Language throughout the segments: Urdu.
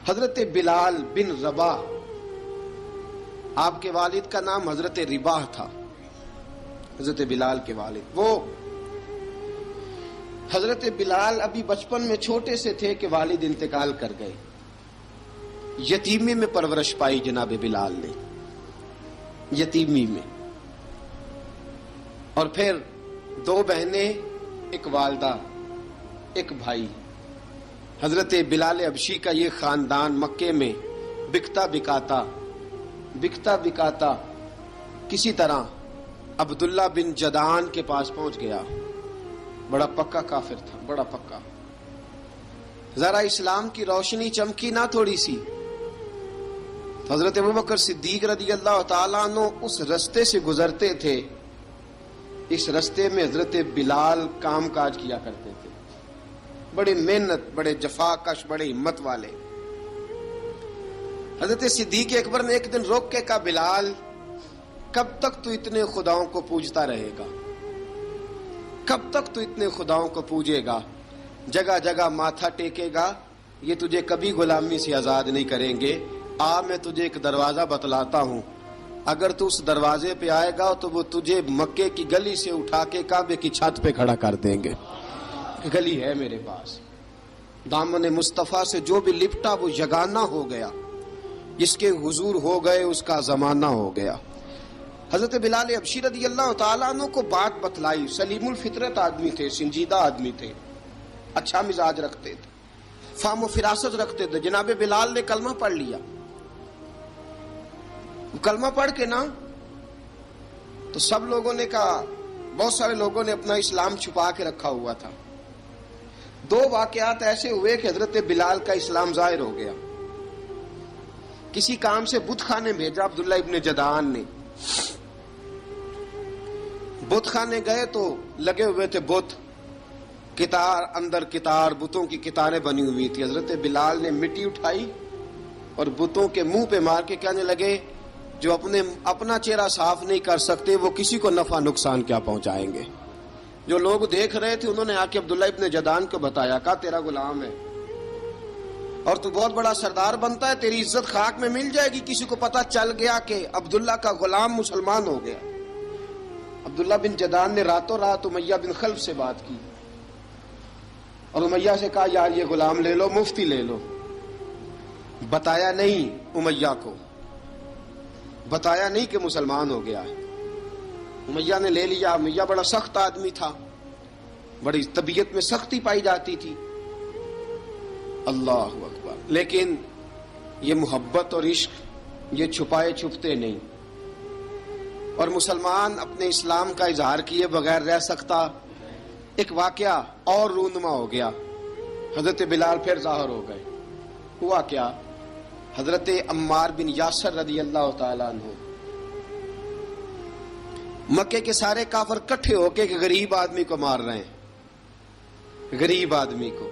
حضرت بلال بن رباح، آپ کے والد کا نام حضرت رباح تھا، حضرت بلال کے والد۔ وہ حضرت بلال ابھی بچپن میں چھوٹے سے تھے کہ والد انتقال کر گئے، یتیمی میں پرورش پائی جناب بلال نے، یتیمی میں، اور پھر 2 بہنیں، ایک والدہ، ایک بھائی۔ حضرت بلال حبشی کا یہ خاندان مکے میں بکتا بکاتا کسی طرح عبداللہ بن جدعان کے پاس پہنچ گیا۔ بڑا پکا کافر تھا، بڑا پکا۔ ذرا اسلام کی روشنی چمکی نہ تھوڑی سی، حضرت ابوبکر صدیق رضی اللہ تعالیٰ عنہ اس رستے سے گزرتے تھے، اس رستے میں حضرت بلال کام کاج کیا کرتے تھے، بڑے محنت، بڑے جفاکش، بڑے ہمت والے۔ حضرت صدیق اکبر نے ایک دن روک کے کہا، بلال کب تک تو اتنے خداؤں کو پوجتا رہے گا؟ کب تک تو اتنے خداؤں کو پوجے گا، جگہ جگہ ماتھا ٹیکے گا؟ یہ تجھے کبھی غلامی سے آزاد نہیں کریں گے۔ میں تجھے ایک دروازہ بتلاتا ہوں، اگر تو اس دروازے پہ آئے گا تو وہ تجھے مکے کی گلی سے اٹھا کے کعبے کی چھت پہ کھڑا کر دیں گے۔ گلی ہے میرے پاس، دامن مصطفیٰ سے جو بھی لپٹا وہ یگانہ ہو گیا، جس کے حضور ہو گئے اس کا زمانہ ہو گیا۔ حضرت بلال حبشی رضی اللہ تعالیٰ عنہ کو بات بتلائی، سلیم الفطرت آدمی تھے، سنجیدہ آدمی تھے، اچھا مزاج رکھتے تھے، فہم و فراست رکھتے تھے۔ جناب بلال نے کلمہ پڑھ لیا، کلمہ پڑھ کے نا تو سب لوگوں نے کہا، بہت سارے لوگوں نے اپنا اسلام چھپا کے رکھا ہوا تھا۔ 2 واقعات ایسے ہوئے کہ حضرت بلال کا اسلام ظاہر ہو گیا۔ کسی کام سے بت خانے بھیجا عبداللہ ابن جدعان نے، بت خانے گئے تو لگے ہوئے تھے بت، کتار اندر کتار، بتوں کی کتاریں بنی ہوئی تھی۔ حضرت بلال نے مٹی اٹھائی اور بتوں کے منہ پہ مار کے کہنے لگے، جو اپنا چہرہ صاف نہیں کر سکتے وہ کسی کو نفع نقصان کیا پہنچائیں گے۔ جو لوگ دیکھ رہے تھے انہوں نے آ کے عبداللہ ابن جدعان کو بتایا، کہا تیرا غلام ہے اور تو بہت بڑا سردار بنتا ہے، تیری عزت خاک میں مل جائے گی۔ کسی کو پتا چل گیا کہ عبداللہ کا غلام مسلمان ہو گیا۔ عبداللہ بن جدعان نے راتوں رات امیہ بن خلف سے بات کی اور امیہ سے کہا، یار یہ غلام لے لو، مفتی لے لو۔ بتایا نہیں امیہ کو، بتایا نہیں کہ مسلمان ہو گیا ہے۔ امیہ نے لے لیا۔ امیہ بڑا سخت آدمی تھا، بڑی طبیعت میں سختی پائی جاتی تھی، اللہ اکبر۔ لیکن یہ محبت اور عشق یہ چھپائے چھپتے نہیں، اور مسلمان اپنے اسلام کا اظہار کیے بغیر رہ سکتا۔ ایک واقعہ اور رونما ہو گیا، حضرت بلال پھر ظاہر ہو گئے۔ ہوا کیا؟ حضرت عمار بن یاسر رضی اللہ تعالیٰ عنہ، مکے کے سارے کافر کٹھے ہو کے غریب آدمی کو مار رہے ہیں، غریب آدمی کو۔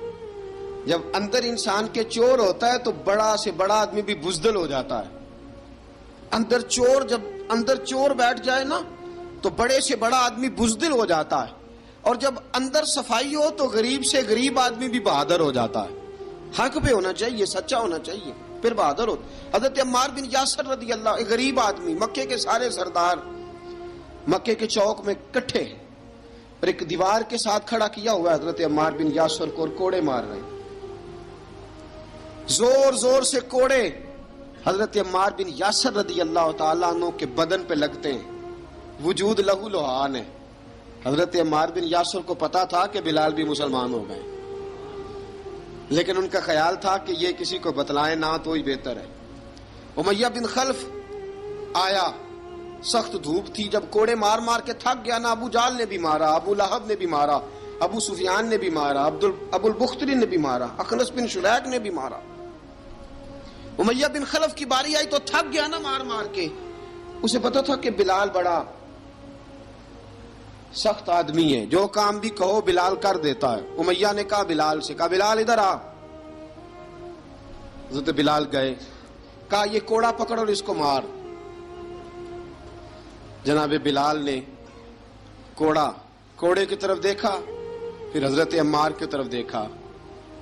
جب اندر انسان کے چور ہوتا ہے تو بڑا سے بڑا آدمی بھی بزدل ہو جاتا ہے۔ جب اندر چور بیٹھ جائے نا تو بڑے سے بڑا آدمی بزدل ہو جاتا ہے، اور جب اندر صفائی ہو تو غریب سے غریب آدمی بھی بہادر ہو جاتا ہے۔ حق پہ ہونا چاہیے، سچا ہونا چاہیے، پھر بہادر ہو۔ حضرت عمار بن یاسر رضی اللہ، ایک غریب آدمی، مکے کے سارے سردار مکے کے چوک میں کٹھے اور ایک دیوار کے ساتھ کھڑا کیا ہوا ہے حضرت عمار بن یاسر کو، اور کوڑے مار رہے ہیں، زور زور سے کوڑے حضرت عمار بن یاسر رضی اللہ تعالیٰ عنہ کے بدن پہ لگتے ہیں، وجود لہو لہان ہے۔ حضرت عمار بن یاسر کو پتا تھا کہ بلال بھی مسلمان ہو گئے، لیکن ان کا خیال تھا کہ یہ کسی کو بتلائے نہ تو ہی بہتر ہے۔ امیہ بن خلف آیا، سخت دھوپ تھی، جب کوڑے مار مار کے تھک گیا نا، ابو جال نے بھی مارا، ابو لہب نے بھی مارا، ابو سفیان نے بھی مارا، ابو البختری نے بھی مارا، اخنس بن شلیک نے بھی مارا۔ امیہ بن خلف کی باری آئی تو تھک گیا نا مار مار کے، اسے پتا تھا کہ بلال بڑا سخت آدمی ہے، جو کام بھی کہو بلال کر دیتا ہے۔ امیہ نے کہا بلال سے، کہا بلال ادھر آ۔ حضرت بلال گئے، کہا یہ کوڑا پکڑ اور اس کو مار۔ جناب بلال نے کوڑے کی طرف دیکھا، پھر حضرت عمار کی طرف دیکھا،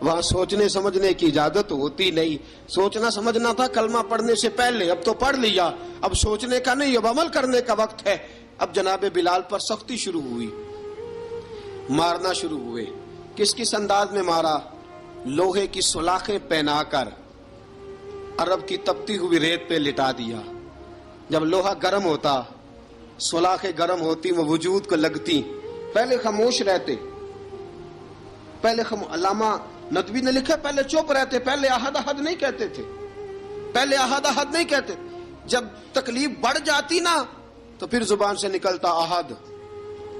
وہاں سوچنے سمجھنے کی اجازت ہوتی نہیں. سوچنا سمجھنا تھا کلمہ پڑھنے سے پہلے، اب تو پڑھ لیا، اب سوچنے کا نہیں، اب عمل کرنے کا وقت ہے. اب جناب بلال پر سختی شروع ہوئی، مارنا شروع ہوئے. کس کس انداز میں مارا؟ لوہے کی سلاخیں پہنا کر عرب کی تپتی ہوئی ریت پہ لٹا دیا. جب لوہا گرم ہوتا، سلاخیں گرم ہوتی، وہ وجود کو لگتی. پہلے خاموش رہتے، پہلے علامہ ندوی نے لکھا پہلے چپ رہتے، پہلے احد احد نہیں کہتے تھے، پہلے احد احد نہیں کہتے. جب تکلیف بڑھ جاتی نا تو پھر زبان سے نکلتا احد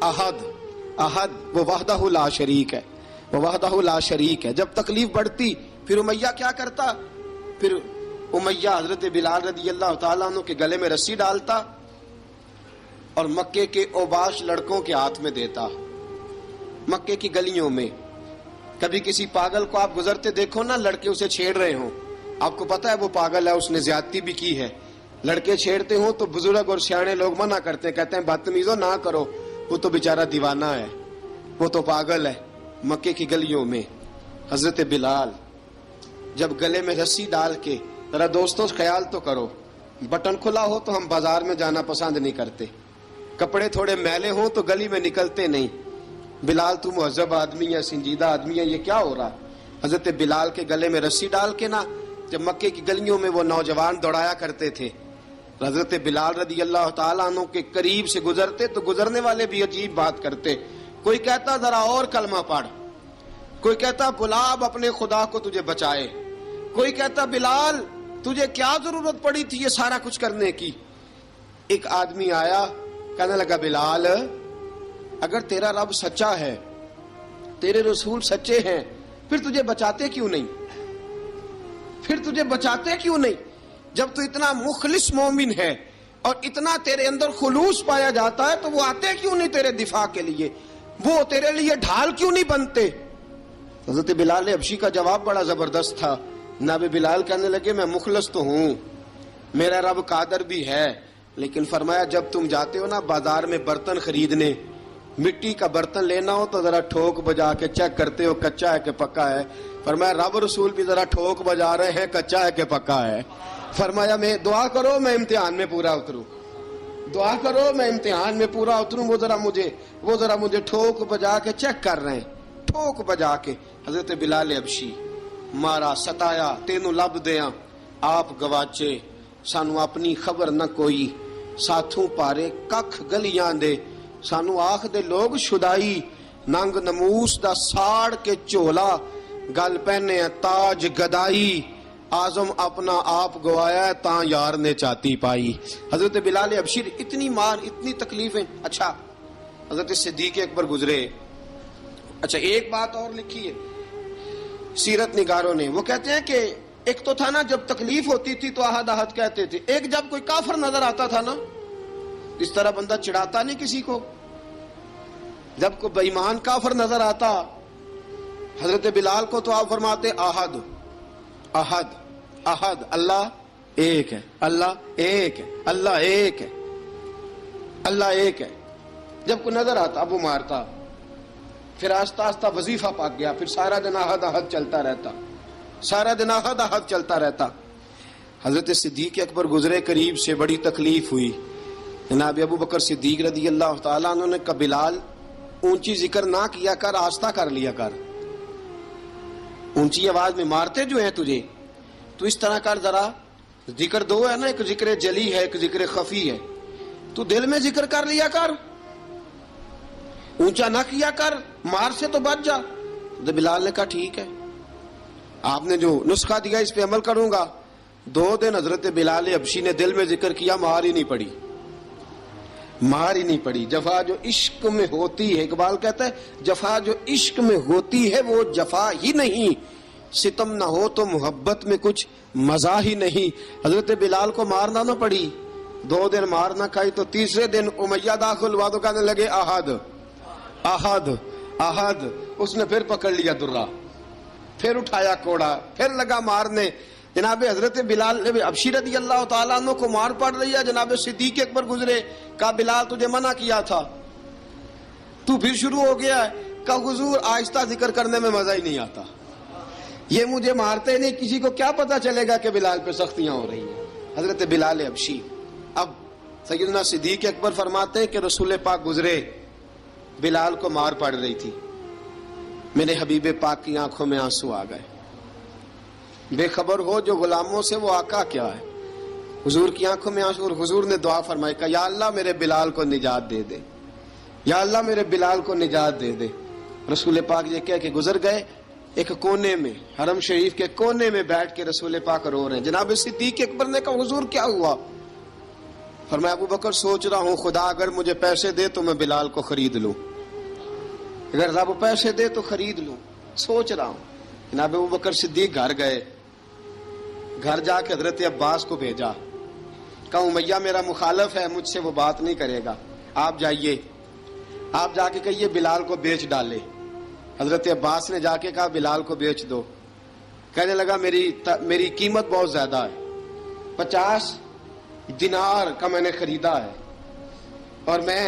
احد احد. وہ وحدہ لا شریک ہے، وہ وحدہ لا شریک ہے. جب تکلیف بڑھتی پھر امیہ کیا کرتا؟ پھر امیہ حضرت بلال رضی اللہ تعالیٰ عنہ کے گلے میں رسی ڈالتا اور مکے کے اوباش لڑکوں کے ہاتھ میں دیتا. مکے کی گلیوں میں کبھی کسی پاگل کو آپ گزرتے دیکھو نا، لڑکے اسے چھیڑ رہے ہوں، آپ کو پتا ہے وہ پاگل ہے، اس نے زیادتی بھی کی ہے. لڑکے چھیڑتے ہوں تو بزرگ اور سیانے لوگ منع کرتے ہیں، کہتے ہیں بدتمیزوں نہ کرو، وہ تو بیچارہ دیوانہ ہے، وہ تو پاگل ہے. مکے کی گلیوں میں حضرت بلال جب گلے میں رسی ڈال کے، ذرا دوستوں خیال تو کرو، بٹن کھلا ہو تو ہم بازار میں جانا پسند نہیں کرتے، کپڑے تھوڑے میلے ہوں تو گلی میں نکلتے نہیں. بلال تو مہذب آدمی ہے، سنجیدہ آدمی ہے، یہ کیا ہو رہا؟ حضرت بلال کے گلے میں رسی ڈال کے نا، جب مکے کی گلیوں میں وہ نوجوان دوڑایا کرتے تھے، حضرت بلال رضی اللہ تعالیٰ عنہ کے قریب سے گزرتے تو گزرنے والے بھی عجیب بات کرتے. کوئی کہتا ذرا اور کلمہ پڑھ، کوئی کہتا بلا اب اپنے خدا کو تجھے بچائے، کوئی کہتا بلال تجھے کیا ضرورت پڑی تھی یہ سارا کچھ کرنے کی. ایک آدمی آیا کہنے لگا بلال اگر تیرا رب سچا ہے، تیرے رسول سچے ہیں، پھر تجھے بچاتے کیوں نہیں؟ پھر تجھے بچاتے کیوں نہیں؟ جب تو اتنا مخلص مومن ہے اور اتنا تیرے اندر خلوص پایا جاتا ہے تو وہ آتے کیوں نہیں تیرے دفاع کے لیے؟ وہ تیرے لیے ڈھال کیوں نہیں بنتے؟ حضرت بلال حبشی کا جواب بڑا زبردست تھا. جناب بلال کہنے لگے میں مخلص تو ہوں، میرا رب قادر بھی ہے، لیکن فرمایا جب تم جاتے ہو نا بازار میں برتن خریدنے، مٹی کا برتن لینا ہو تو ذرا ٹھوک بجا کے چیک کرتے ہو کچا ہے کہ پکا ہے. فرمایا رب رسول بھی ذرا ٹھوک بجا رہے ہیں کچا ہے کہ پکا ہے. فرمایا میں دعا کرو میں امتحان میں پورا اتروں، دعا کرو میں امتحان میں پورا اتروں. وہ ذرا مجھے ٹھوک بجا کے چیک کر رہے ہیں، ٹھوک بجا کے. حضرت بلال حبشی مارا ستایا تینوں لب دیاں آپ گواچے، سانو اپنی خبر نہ کوئی، ساتھوں پارے ککھ گلیاں دے، سانو آخ دے لوگ شدائی، ننگ نموس دا ساڑ کے چولا، گل پہنے تاج گدائی، آزم اپنا آپ گوایا ہے تاں یار نے چاتی پائی. حضرت بلال حبشی اتنی مار اتنی تکلیفیں. اچھا حضرت صدیق اکبر گزرے. اچھا ایک بات اور لکھی ہے سیرت نگاروں نے، وہ کہتے ہیں کہ ایک تو تھا نا جب تکلیف ہوتی تھی تو احد احد کہتے تھے، ایک جب کوئی کافر نظر آتا تھا نا، اس طرح بندہ چڑھاتا نہیں کسی کو، جب کوئی بے ایمان کافر نظر آتا حضرت بلال کو تو آپ فرماتے احد احد احد، اللہ ایک ہے، اللہ ایک ہے، اللہ ایک ہے، اللہ ایک ہے. جب کوئی نظر آتا اب وہ مارتا. پھر آہستہ آہستہ وظیفہ پاک گیا، پھر سارا دن احد احد چلتا رہتا، سارا دن احد احد چلتا رہتا. حضرت صدیق اکبر گزرے قریب سے، بڑی تکلیف ہوئی. جناب ابو بکر صدیق رضی اللہ تعالیٰ عنہ نے کہا بلال اونچی ذکر نہ کیا کر، آہستہ کر لیا کر، اونچی آواز میں مارتے جو ہیں تجھے تو اس طرح کر، ذرا ذکر دو ہے نا، ایک ذکر جلی ہے ایک ذکر خفی ہے، تو دل میں ذکر کر لیا کر، اونچا نہ کیا کر، مار سے تو بچ جا. تو بلال نے کہا ٹھیک ہے، آپ نے جو نسخہ دیا اس پہ عمل کروں گا. 2 دن حضرت بلال حبشی نے دل میں ذکر کیا، مار ہی نہیں پڑی، مار ہی نہیں پڑی. جفا جو عشق میں ہوتی ہے، اقبال کہتا ہے جفا جو عشق میں ہوتی ہے وہ جفا ہی نہیں، ستم نہ ہو تو محبت میں کچھ مزہ ہی نہیں. حضرت بلال کو مارنا نہ پڑی، 2 دن مار نہ کھائی تو تیسرے دن امیہ داخل ہوا تو کہنے لگے احد احد احد. اس نے پھر پکڑ لیا درہ، پھر اٹھایا کوڑا، پھر لگا مارنے. جناب حضرت بلال حبشی رضی اللہ تعالیٰ عنہ کو مار پڑ رہی ہے. جناب صدیق اکبر گزرے، کہا بلال تجھے منع کیا تھا، تو پھر شروع ہو گیا ہے. کہا حضور آہستہ ذکر کرنے میں مزہ ہی نہیں آتا، یہ مجھے مارتے نہیں، کسی کو کیا پتا چلے گا کہ بلال پہ سختیاں ہو رہی ہیں. حضرت بلال حبشی. اب سیدنا صدیق اکبر فرماتے ہیں کہ رسول پاک گزرے، بلال کو مار پڑ رہی تھی، میرے حبیب پاک کی آنکھوں میں آنسو آ گئے. بے خبر ہو جو غلاموں سے وہ آقا کیا ہے. حضور کی آنکھوں میں آنسو، اور حضور نے دعا فرمائی کہ یا اللہ میرے بلال کو نجات دے دے، یا اللہ میرے بلال کو نجات دے دے. رسول پاک یہ کہہ کے گزر گئے. ایک کونے میں، حرم شریف کے کونے میں بیٹھ کے رسول پاک رو رہے ہیں. جناب صدیق اکبر نے کہا حضور کیا ہوا؟ فرمایا ابو بکر سوچ رہا ہوں خدا اگر مجھے پیسے دے تو میں بلال کو خرید لوں، اگر رب پیسے دے تو خرید لوں، سوچ رہا ہوں. جناب ابو بکر صدیق گھر گئے، گھر جا کے حضرت عباس کو بھیجا، کہا امیہ میرا مخالف ہے، مجھ سے وہ بات نہیں کرے گا، آپ جائیے، آپ جا کے کہیے بلال کو بیچ ڈالے. حضرت عباس نے جا کے کہا بلال کو بیچ دو. کہنے لگا میری قیمت بہت زیادہ ہے، 50 دینار کا میں نے خریدا ہے اور میں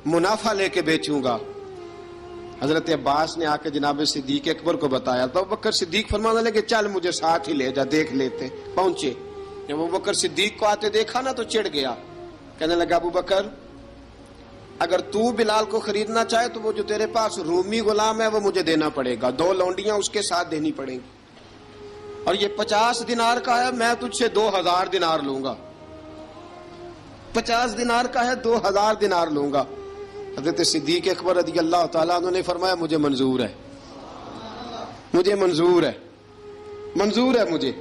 منافع لے کے بیچوں گا. حضرت عباس نے آ کے جناب صدیق اکبر کو بتایا تو ابو بکر صدیق فرمانے لگے چل مجھے ساتھ ہی لے جا، دیکھ لیتے. پہنچے، جب ابو بکر صدیق کو آتے دیکھا نا تو چڑ گیا. کہنے لگا ابو بکر اگر تو بلال کو خریدنا چاہے تو وہ جو تیرے پاس رومی غلام ہے وہ مجھے دینا پڑے گا، 2 لونڈیاں اس کے ساتھ دینی پڑیں گی، اور یہ 50 دینار کا ہے، میں تجھ سے 2000 دینار لوں گا. 50 دینار کا ہے، 2000 دینار لوں گا. حضرت صدیق اکبر رضی اللہ تعالیٰ عنہ نے فرمایا مجھے منظور ہے، مجھے منظور ہے، منظور ہے مجھے.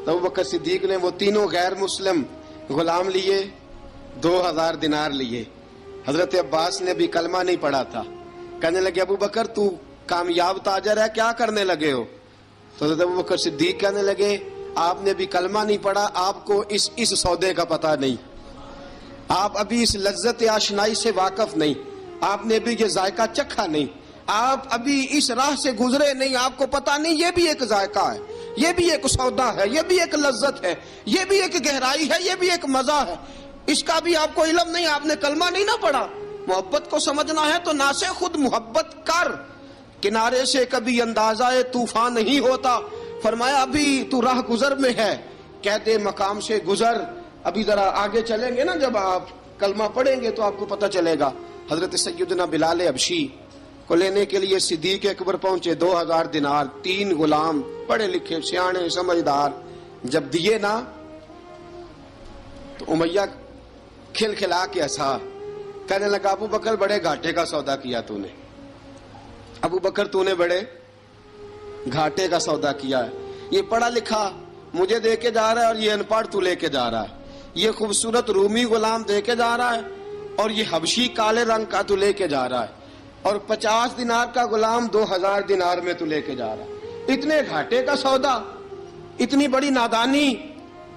تو ابو بکر صدیق نے وہ تینوں غیر مسلم غلام لیے، 2000 دینار لیے. حضرت عباس نے بھی کلمہ نہیں پڑھا تھا. کہنے لگے ابو بکر تو کامیاب تاجر ہے، کیا کرنے لگے ہو؟ تو حضرت ابو بکر صدیق کہنے لگے آپ نے بھی کلمہ نہیں پڑھا، آپ کو اس سودے کا پتہ نہیں، آپ ابھی اس لذت آشنائی سے واقف نہیں، آپ نے بھی یہ ذائقہ چکھا نہیں، آپ ابھی اس راہ سے گزرے نہیں، آپ کو پتہ نہیں یہ بھی ایک ذائقہ ہے، یہ بھی ایک سودا ہے، یہ بھی ایک لذت ہے، یہ بھی ایک گہرائی ہے، یہ بھی ایک مزہ ہے، اس کا بھی آپ کو علم نہیں، آپ نے کلمہ نہیں نہ پڑھا. محبت کو سمجھنا ہے تو نہ سے خود محبت کر، کنارے سے کبھی اندازہ طوفان نہیں ہوتا. فرمایا ابھی تو راہ گزر میں ہے، کہتے مقام سے گزر، ابھی ذرا آگے چلیں گے نا، جب آپ کلمہ پڑھیں گے تو آپ کو پتہ چلے گا. حضرت سیدنا بلال حبشی کو لینے کے لیے صدیق اکبر پہنچے، 2000 دینار، 3 غلام پڑھے لکھے سیانے سمجھدار. جب دیے نا تو امیہ کھل کھلا کے ہنسا. کہنے لگا ابو بکر بڑے گھاٹے کا سودا کیا تو نے، ابو بکر تو نے بڑے گھاٹے کا سودا کیا ہے. یہ پڑھا لکھا مجھے دے کے جا رہا ہے اور یہ ان پڑھ تو لے کے جا رہا ہے، یہ خوبصورت رومی غلام دے کے جا رہا ہے اور یہ حبشی کالے رنگ کا تو لے کے جا رہا ہے، اور 50 دینار کا غلام 2000 دینار میں تو لے کے جا رہا ہے. اتنے گھاٹے کا سودا، اتنی بڑی نادانی.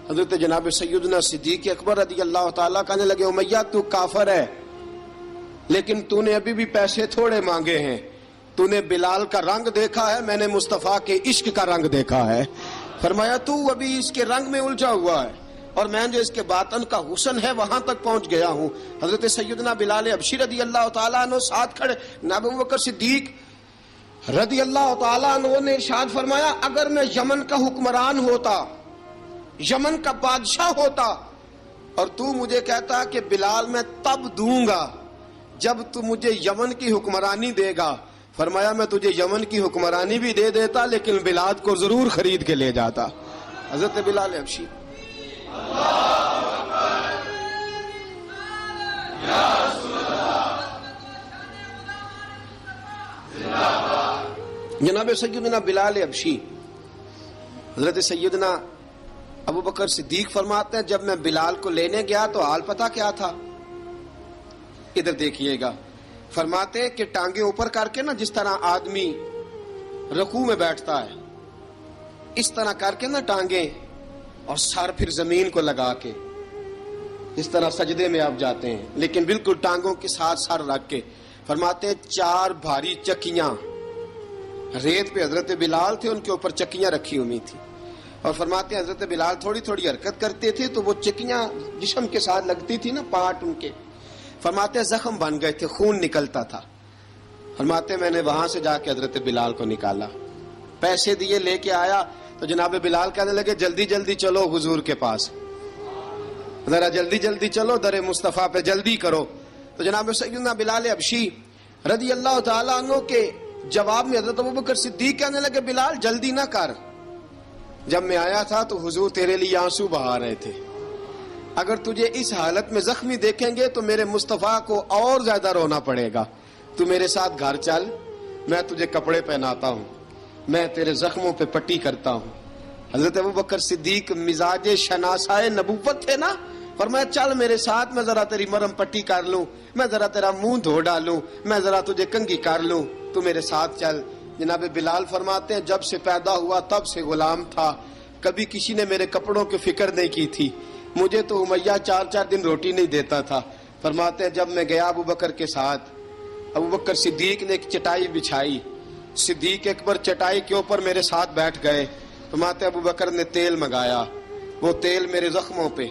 حضرت جناب سیدنا صدیق اکبر رضی اللہ تعالیٰ کہنے لگے امیہ تو کافر ہے، لیکن تو نے ابھی بھی پیسے تھوڑے مانگے ہیں، تو نے بلال کا رنگ دیکھا ہے، میں نے مصطفیٰ کے عشق کا رنگ دیکھا ہے. فرمایا تو ابھی اس کے رنگ میں الجھا ہوا ہے اور میں جو اس کے باطن کا حسن ہے وہاں تک پہنچ گیا ہوں. حضرت سیدنا بلال حبشی رضی اللہ تعالیٰ عنہ ساتھ کھڑے. ابو بکر صدیق رضی اللہ تعالیٰ عنہ نے ارشاد فرمایا اگر میں یمن کا حکمران ہوتا، یمن کا بادشاہ ہوتا، اور تو مجھے کہتا کہ بلال میں تب دوں گا جب تو مجھے یمن کی حکمرانی دے گا. فرمایا میں تجھے یمن کی حکمرانی بھی دے دیتا لیکن بلال کو ضرور خرید کے لے جاتا. حضرت بلال حبشی. جناب سیدنا بلال حبشی، حضرت سیدنا ابو بکر صدیق فرماتے ہیں جب میں بلال کو لینے گیا تو حال پتہ کیا تھا؟ ادھر دیکھیے گا. فرماتے ہیں کہ ٹانگیں اوپر کر کے نا، جس طرح آدمی رکوع میں بیٹھتا ہے اس طرح کر کے نا ٹانگیں، اور سر پھر زمین کو لگا کے اس طرح سجدے میں آپ جاتے ہیں، لیکن بالکل ٹانگوں کے ساتھ سر رکھ کے. فرماتے ہیں 4 بھاری چکیاں ریت پہ حضرت بلال تھے، ان کے اوپر چکیاں رکھی ہوئی تھی، اور فرماتے ہیں حضرت بلال تھوڑی تھوڑی حرکت کرتے تھے تو وہ چکیاں جسم کے ساتھ لگتی تھی نا، پارٹ ان کے. فرماتے ہیں زخم بن گئے تھے، خون نکلتا تھا. فرماتے ہیں میں نے وہاں سے جا کے حضرت بلال کو نکالا. پیسے دیے لے کے آیا تو جناب بلال کہنے لگے جلدی جلدی چلو حضور کے پاس، ذرا جلدی جلدی چلو در مصطفیٰ پہ جلدی کرو. تو جناب سیدنا بلال حبشی رضی اللہ تعالیٰ عنہ کے جواب میں حضرت ابوبکر صدیق کہنے لگے بلال جلدی نہ کر، جب میں آیا تھا تو حضور تیرے لیے آنسو بہا رہے تھے، اگر تجھے اس حالت میں زخمی دیکھیں گے تو میرے مصطفیٰ کو اور زیادہ رونا پڑے گا، تو میرے ساتھ گھر چل، میں تجھے کپڑے پہناتا ہوں، میں تیرے زخموں پہ پٹی کرتا ہوں. حضرت ابوبکر صدیق مزاج شناسائے نبوت تھے نا، فرمایا چل میرے ساتھ، میں ذرا تیری مرم پٹی کر لوں، میں ذرا تیرا منہ دھو ڈالوں، میں ذرا تجھے کنگھی کر لوں، تو میرے ساتھ چل. جناب بلال فرماتے ہیں جب سے پیدا ہوا تب سے غلام تھا، کبھی کسی نے میرے کپڑوں کی فکر نہیں کی تھی، مجھے تو امیہ 4 دن روٹی نہیں دیتا تھا. فرماتے ہیں جب میں گیا ابو بکر کے ساتھ، ابو بکر صدیق نے ایک چٹائی بچھائی، صدیق اکبر چٹائی کے اوپر میرے ساتھ بیٹھ گئے. فرماتے ابو بکر نے تیل منگایا، وہ تیل میرے زخموں پہ،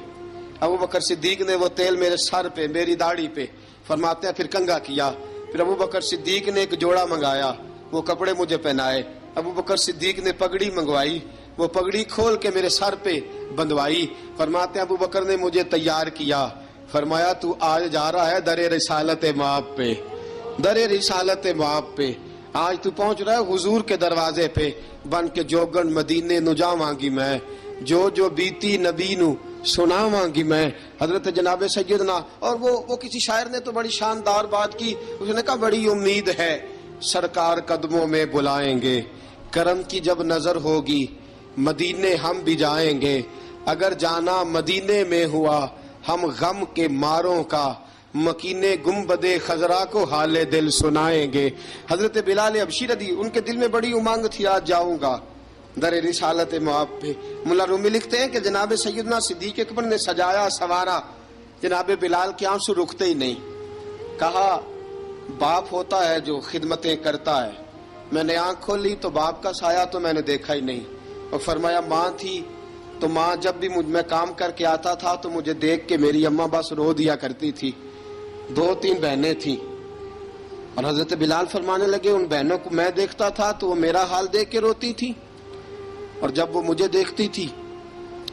ابو بکر صدیق نے وہ تیل میرے سر پہ، میری داڑھی پہ. فرماتے ہیں پھر کنگھا کیا، پھر ابو بکر صدیق نے ایک جوڑا منگایا، وہ کپڑے مجھے پہنائے. ابو بکر صدیق نے پگڑی منگوائی، وہ پگڑی کھول کے میرے سر پہ بندھوائی. فرماتے ہیں ابو بکر نے مجھے تیار کیا، فرمایا تو آج جا رہا ہے در رسالت مآب پہ، در رسالت مآب پہ، آج تو پہنچ رہا ہے حضور کے دروازے پہ، بن کے جوگن مدینے نو جاواں گی میں، جو بیتی نبی نو سناواں گی میں. حضرت جناب سیدنا، اور وہ کسی شاعر نے تو بڑی شاندار بات کی، اس نے کہا بڑی امید ہے سرکار قدموں میں بلائیں گے، کرم کی جب نظر ہوگی مدینے ہم بھی جائیں گے، اگر جانا مدینے میں ہوا ہم غم کے ماروں کا مکینے گنبد خضرا کو حال دل سنائیں گے. حضرت بلال حبشی رضی ان کے دل میں بڑی امنگ تھی آج جاؤں گا در رسالت مآب پہ. ملا رومی لکھتے ہیں کہ جناب سیدنا صدیق اکبر نے سجایا سوارا، جناب بلال کے آنسو رکتے ہی نہیں. کہا باپ ہوتا ہے جو خدمتیں کرتا ہے، میں نے آنکھ کھولی تو باپ کا سایہ تو میں نے دیکھا ہی نہیں. اور فرمایا ماں تھی تو ماں جب بھی میں کام کر کے آتا تھا تو مجھے دیکھ کے میری اماں بس رو دیا کرتی تھی. 2-3 بہنیں تھیں، اور حضرت بلال فرمانے لگے ان بہنوں کو میں دیکھتا تھا تو وہ میرا حال دیکھ کے روتی تھی، اور جب وہ مجھے دیکھتی تھی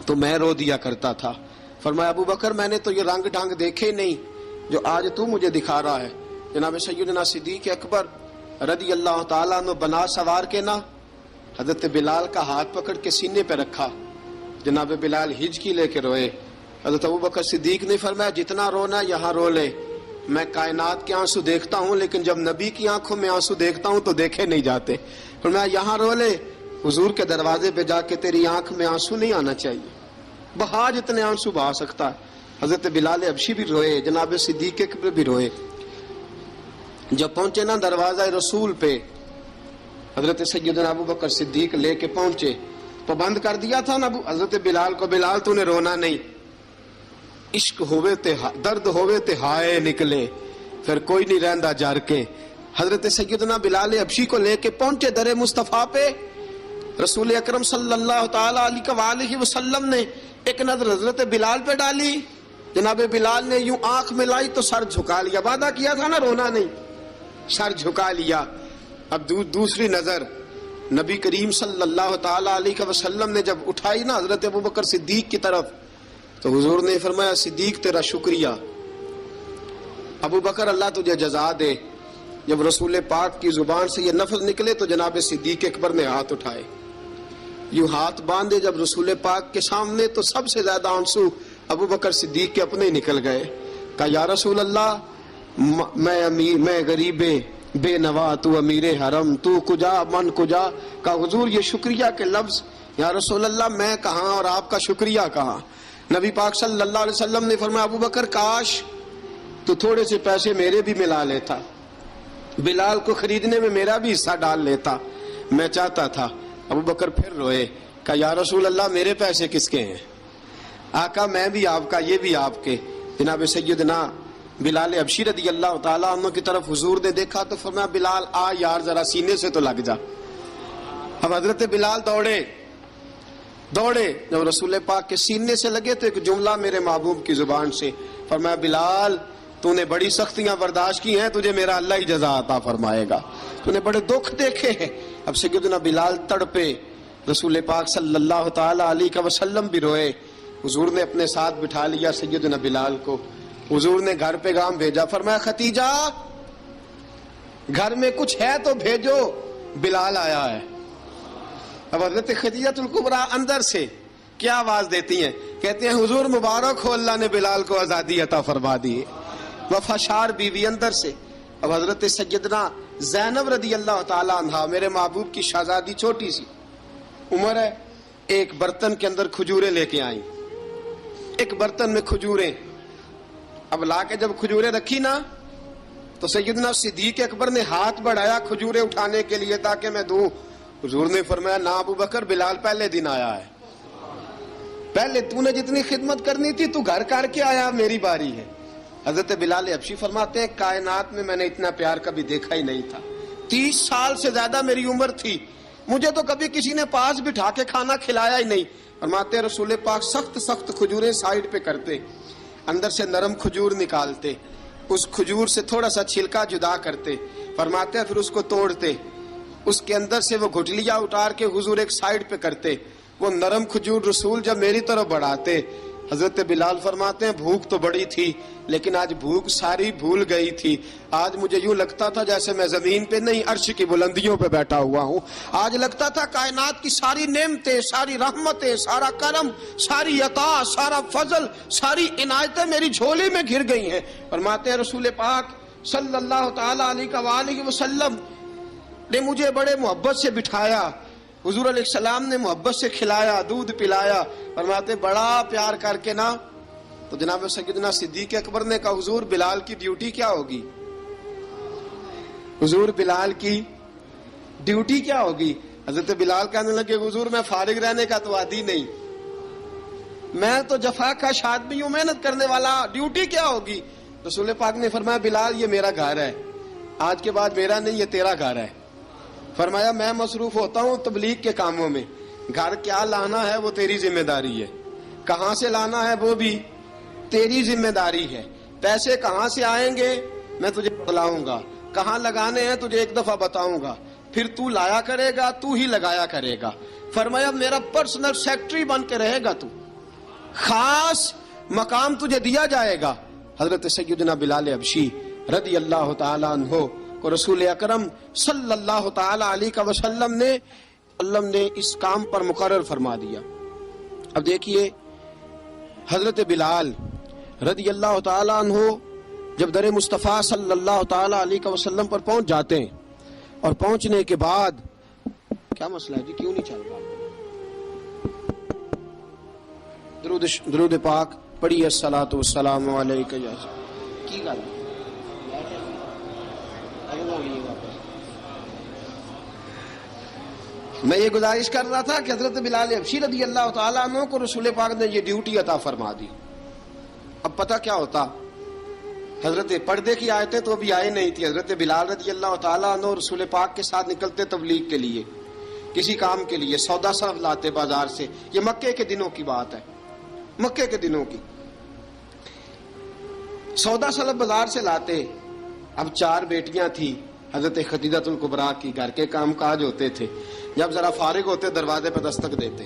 تو میں رو دیا کرتا تھا. فرمایا ابو بکر میں نے تو یہ رنگ ڈھنگ دیکھے نہیں جو آج تو مجھے دکھا رہا ہے. جناب سیدنا صدیق اکبر رضی اللہ تعالیٰ عنہ بنا سوار کے نا حضرت بلال کا ہاتھ پکڑ کے سینے پہ رکھا، جناب بلال ہجکی لے کے روئے. حضرت ابو بکر صدیق نے فرمایا جتنا رونا یہاں رو لے، میں کائنات کے آنسو دیکھتا ہوں لیکن جب نبی کی آنکھوں میں آنسو دیکھتا ہوں تو دیکھے نہیں جاتے. فرمایا یہاں رو لے، حضور کے دروازے پہ جا کے تیری آنکھ میں آنسو نہیں آنا چاہیے، بہا جتنے آنسو بہا سکتا ہے. حضرت بلال حبشی بھی روئے، جناب صدیق اکبر بھی روئے. جب پہنچے نا دروازہ رسول پہ، حضرت سیدنا ابو بکر صدیق لے کے پہنچے تو بند کر دیا تھا نا حضرت بلال کو، بلال تو نے رونا نہیں، عشق ہوئے تے درد ہوئے تے ہائے نکلے، پھر کوئی نہیں رہندا جار کے. حضرت سیدنا بلال حبشی کو لے کے پہنچے در مصطفیٰ پہ. رسول اکرم صلی اللہ تعالی علیہ وسلم نے ایک نظر حضرت بلال پہ ڈالی، جناب بلال نے یوں آنکھ ملائی تو سر جھکا لیا، وعدہ کیا تھا نا رونا نہیں، سر جھکا لیا. اب دوسری نظر نبی کریم صلی اللہ تعالی علیہ وسلم نے جب اٹھائی نا حضرت ابوبکر صدیق کی طرف تو حضور نے فرمایا صدیق تیرا شکریہ، ابو بکر اللہ تجھے جزا دے. جب رسول پاک کی زبان سے یہ لفظ نکلے تو جناب صدیق اکبر نے ہاتھ اٹھائے، یوں ہاتھ باندھے جب رسول پاک کے سامنے تو سب سے زیادہ آنسو ابو بکر صدیق کے اپنے نکل گئے. کہا یا رسول اللہ میں غریب بے نوا، تو امیر حرم، تو کجا من کجا. کہا حضور یہ شکریہ کے لفظ، یا رسول اللہ میں کہاں اور آپ کا شکریہ کہاں. نبی پاک صلی اللہ علیہ وسلم نے فرمایا ابو بکر کاش تو تھوڑے سے پیسے میرے بھی ملا لیتا، بلال کو خریدنے میں میرا بھی حصہ ڈال لیتا، میں چاہتا تھا. ابو بکر پھر روئے. کہا یا رسول اللہ میرے پیسے کس کے ہیں؟ آقا میں بھی آپ کا، یہ بھی آپ کے. جناب سیدنا بلال حبشی رضی اللہ تعالیٰ عنہ کی طرف حضور نے دیکھا تو فرمایا بلال آ یار ذرا سینے سے تو لگ جا. اب حضرت بلال دوڑے، جب رسول پاک کے سینے سے لگے تو ایک جملہ میرے محبوب کی زبان سے فرمایا بلال تو نے بڑی سختیاں برداشت کی ہیں، تجھے میرا اللہ ہی جزا عطا فرمائے گا، تو نے بڑے دکھ دیکھے ہیں۔ اب سیدنا بلال تڑپے، رسول پاک صلی اللہ تعالی علیہ وسلم بھی روئے۔ حضور نے اپنے ساتھ بٹھا لیا سیدنا بلال کو، حضور نے گھر پیغام بھیجا، فرمایا ختیجہ گھر میں کچھ ہے تو بھیجو، بلال آیا ہے۔ اب حضرت خدیجہ الکبریٰ اندر سے کیا آواز دیتی ہیں؟ کہتے ہیں حضور مبارک ہو، اللہ نے بلال کو آزادی عطا فرما دی ہے۔ وفاشار بیوی اندر سے۔ اب حضرت سیدنا زینب رضی اللہ تعالی عنہا، میرے محبوب کی شہزادی، چھوٹی سی عمر ہے، ایک برتن کے اندر کھجوریں لے کے آئیں، ایک برتن میں کھجوریں۔ اب لا کے جب کھجوریں رکھی نا تو سیدنا صدیق اکبر نے ہاتھ بڑھایا کھجوریں اٹھانے کے لیے تاکہ میں دوں۔ حضور نے فرمایا نہ ابو بکر، بلال پہلے دن آیا ہے، پہلے تو نے جتنی خدمت کرنی تھی تو گھر کر کے آیا، میری باری ہے۔ حضرت بلال حبشی فرماتے ہیں کائنات میں نے اتنا پیار کبھی دیکھا ہی نہیں تھا، 30 سال سے زیادہ میری عمر تھی، مجھے تو کبھی کسی نے پاس بٹھا کے کھانا کھلایا ہی نہیں۔ فرماتے ہیں رسول پاک سخت سخت کھجوریں سائیڈ پہ کرتے، اندر سے نرم کھجور نکالتے، اس کھجور سے تھوڑا سا چھلکا جدا کرتے، فرماتے ہیں پھر اس کو توڑتے، اس کے اندر سے وہ گھٹلیاں اتار کے حضور ایک سائیڈ پہ کرتے، وہ نرم کھجور رسول جب میری طرف بڑھاتے، حضرت بلال فرماتے ہیں بھوک تو بڑی تھی لیکن آج بھوک ساری بھول گئی تھی، آج مجھے یوں لگتا تھا جیسے میں زمین پہ نہیں عرش کی بلندیوں پہ بیٹھا ہوا ہوں، آج لگتا تھا کائنات کی ساری نعمتیں، ساری رحمتیں، سارا کرم، ساری عطا، سارا فضل، ساری عنایتیں میری جھولی میں گر گئی ہیں۔ فرماتے ہیں رسول پاک صلی اللہ تعالی علیہ وآلہ وسلم نے مجھے بڑے محبت سے بٹھایا، حضور علیہ السلام نے محبت سے کھلایا، دودھ پلایا، فرماتے بڑا پیار کر کے نا، تو جناب سیدنا صدیق اکبر نے کہا حضور بلال کی ڈیوٹی کیا ہوگی؟ حضور بلال کی ڈیوٹی کیا ہوگی؟ حضرت بلال کہنے لگے حضور میں فارغ رہنے کا تو عادی نہیں، میں تو جفا کش آدمی ہوں، محنت کرنے والا، ڈیوٹی کیا ہوگی؟ رسول پاک نے فرمایا بلال یہ میرا گھر ہے، آج کے بعد میرا نہیں یہ تیرا گھر ہے۔ فرمایا میں مصروف ہوتا ہوں تبلیغ کے کاموں میں، گھر کیا لانا ہے وہ تیری ذمہ داری ہے، کہاں سے لانا ہے وہ بھی تیری ذمہ داری ہے، پیسے کہاں سے آئیں گے میں تجھے بتلاؤں گا، کہاں لگانے ہیں تجھے ایک دفعہ بتاؤں گا، پھر تو لایا کرے گا، تو ہی لگایا کرے گا۔ فرمایا میرا پرسنل سیکٹری بن کے رہے گا، تو خاص مقام تجھے دیا جائے گا۔ حضرت سیدنا بلال حبشی رضی اللہ تعالی عنہ کو رسول اکرم صلی اللہ تعالی علیہ وسلم نے اس کام پر مقرر فرما دیا۔ اب دیکھیے حضرت بلال رضی اللہ تعالی عنہ جب در مصطفیٰ صلی اللہ تعالی علیہ وسلم پر پہنچ جاتے ہیں، اور پہنچنے کے بعد کیا مسئلہ ہے جی، کیوں نہیں چل رہا؟ درود پاک پڑھیے الصلاۃ والسلام علیکہ یا کی گل میں یہ گزارش کر رہا تھا کہ حضرت بلال حبشی رضی اللہ تعالیٰ عنہ کو رسول پاک نے یہ ڈیوٹی عطا فرما دی۔ اب پتہ کیا ہوتا، حضرت پردے کی آیتیں تو ابھی آئے نہیں تھی، حضرت بلال رضی اللہ تعالیٰ عنہ رسول پاک کے ساتھ نکلتے تبلیغ کے لیے، کسی کام کے لیے، سودا صرف لاتے بازار سے، یہ مکے کے دنوں کی بات ہے، مکے کے دنوں کی، سودا صرف بازار سے لاتے۔ اب 4 بیٹیاں تھی حضرت خدیجہ الکبریٰ کی، گھر کے کام کاج ہوتے تھے، جب ذرا فارغ ہوتے دروازے پہ دستک دیتے،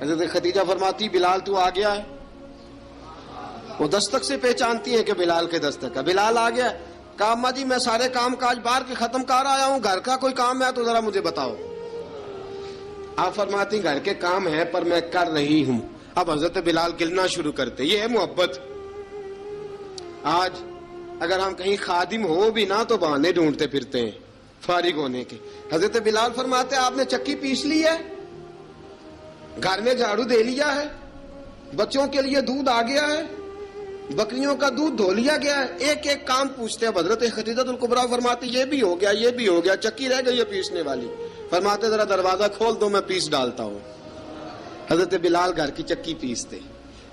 حضرت خدیجہ فرماتی بلال تو آ گیا ہے، وہ دستک سے پہچانتی ہے کہ بلال کے دستک ہے، بلال آ گیا ہے، کہا اماں جی میں سارے کام کاج باہر کے ختم کر آیا ہوں، گھر کا کوئی کام ہے تو ذرا مجھے بتاؤ۔ آپ فرماتی گھر کے کام ہے پر میں کر رہی ہوں۔ اب حضرت بلال گلنا شروع کرتے، یہ ہے محبت۔ آج اگر ہم کہیں خادم ہو بھی نہ تو بہانے ڈھونڈتے پھرتے ہیں فارغ ہونے کے۔ حضرت بلال فرماتے آپ نے چکی پیس لی ہے، گھر میں جھاڑو دے لیا ہے، بچوں کے لیے دودھ آ گیا ہے، بکریوں کا دودھ دھو لیا گیا ہے، ایک ایک کام پوچھتے ہیں۔ حضرت خدیجہ الکبریٰ فرماتی یہ بھی ہو گیا، یہ بھی ہو گیا، چکی رہ گئی ہے پیسنے والی۔ فرماتے ذرا دروازہ کھول دو میں پیس ڈالتا ہوں۔ حضرت بلال گھر کی چکی پیستے،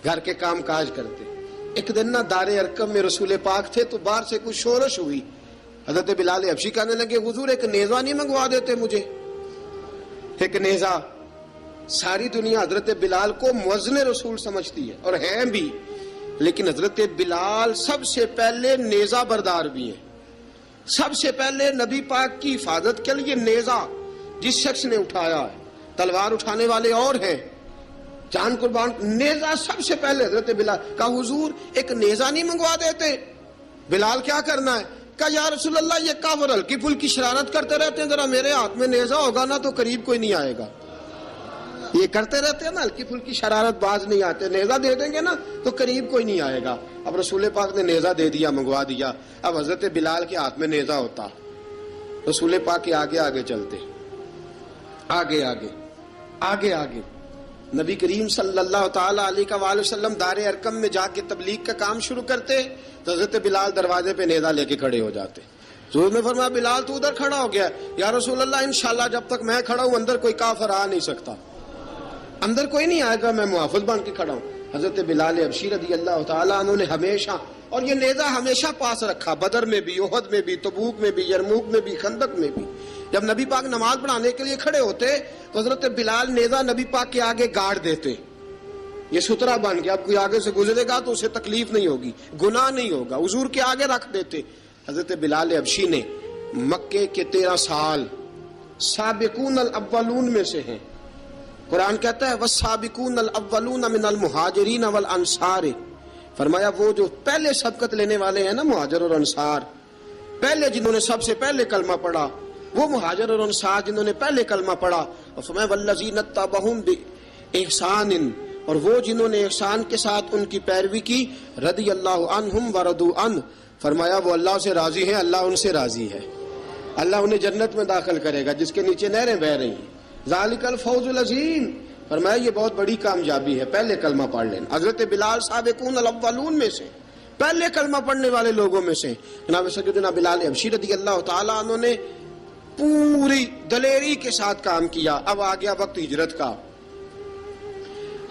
گھر کے کام کاج کرتے۔ ایک دن نہ دار ارقم میں رسول پاک تھے تو باہر سے کچھ شورش ہوئی، حضرت بلال حبشی کہنے لگے حضور ایک نیزہ نہیں منگوا دیتے مجھے؟ ایک نیزہ۔ ساری دنیا حضرت بلال کو مؤذن رسول سمجھتی ہے، اور ہیں بھی۔ لیکن حضرت بلال سب سے پہلے نیزہ بردار بھی ہیں. سب سے پہلے نبی پاک کی حفاظت کے لیے نیزہ جس شخص نے اٹھایا ہے، تلوار اٹھانے والے اور ہیں، جان قربان، نیزہ سب سے پہلے حضرت بلال کا. حضور ایک نیزہ نہیں منگوا دیتے؟ بلال کیا کرنا ہے؟ کہا یا رسول اللہ یہ کافر ہلکی پھلکی شرارت کرتے رہتے ہیں، ذرا میرے ہاتھ میں نیزہ ہوگا نا تو قریب کوئی نہیں آئے گا. یہ کرتے رہتے ہیں نا ہلکی پھلکی شرارت، باز نہیں آتے، نیزہ دے دیں گے نا تو قریب کوئی نہیں آئے گا. اب رسول پاک نے نیزہ دے دیا، منگوا دیا. اب حضرت بلال کے ہاتھ میں نیزہ ہوتا، رسول پاک کے آگے آگے چلتے، آگے آگے آگے آگے. نبی کریم صلی اللہ تعالی علیہ وآلہ وسلم دار ارقم میں جا کے تبلیغ کا کام شروع کرتے تو حضرت بلال دروازے پہ نیزہ لے کے کھڑے ہو جاتے. حضور نے فرمایا بلال تو ادھر کھڑا ہو گیا. یا رسول اللہ انشاءاللہ جب تک میں کھڑا ہوں اندر کوئی کافر آ نہیں سکتا، اندر کوئی نہیں آئے گا، میں محافظ بن کے کھڑا ہوں. حضرت بلال حبشی رضی اللہ تعالیٰ عنہ نے ہمیشہ، اور یہ نیزہ ہمیشہ پاس رکھا، بدر میں بھی، احد میں بھی، تبوک میں بھی، یرموک میں بھی، خندق میں بھی. جب نبی پاک نماز پڑھانے کے لیے کھڑے ہوتے تو حضرت بلال نیزہ نبی پاک کے آگے گاڑ دیتے. یہ سترا بن گیا، اب کوئی آگے سے گزرے گا تو اسے تکلیف نہیں ہوگی، گناہ نہیں ہوگا، حضور کے آگے رکھ دیتے. حضرت بلال حبشی نے مکے کے 13 سال سابقون الاولون میں سے ہیں. قرآن کہتا ہے والسابقون الاولون من المہاجرین والانصار. فرمایا وہ جو پہلے سبقت لینے والے ہیں نا مہاجر اور انصار، پہلے جنہوں نے سب سے پہلے کلمہ پڑھا، وہ مہاجر اور انصار جنہوں نے پہلے کلمہ پڑھا. اور فرمایا والذین اتبعوہم بإحسان، اور وہ جنہوں نے احسان کے ساتھ ان کی پیروی کی، رضی اللہ عنہم ورضوا عنہ. فرمایا وہ اللہ سے راضی ہیں، اللہ ان سے راضی ہے، اللہ انہیں جنت میں داخل کرے گا جس کے نیچے نہریں بہہ رہی ہیں. ذالک الفوز العظیم. فرمایا یہ بہت بڑی کامیابی ہے پہلے کلمہ پڑھ لینا. حضرت بلال سابقون الاولون میں سے، پہلے کلمہ پڑھنے والے لوگوں میں سے. جناب سیدنا بلال حبشی رضی اللہ تعالیٰ عنہ نے پوری دلیری کے ساتھ کام کیا. اب آ گیا وقت ہجرت کا.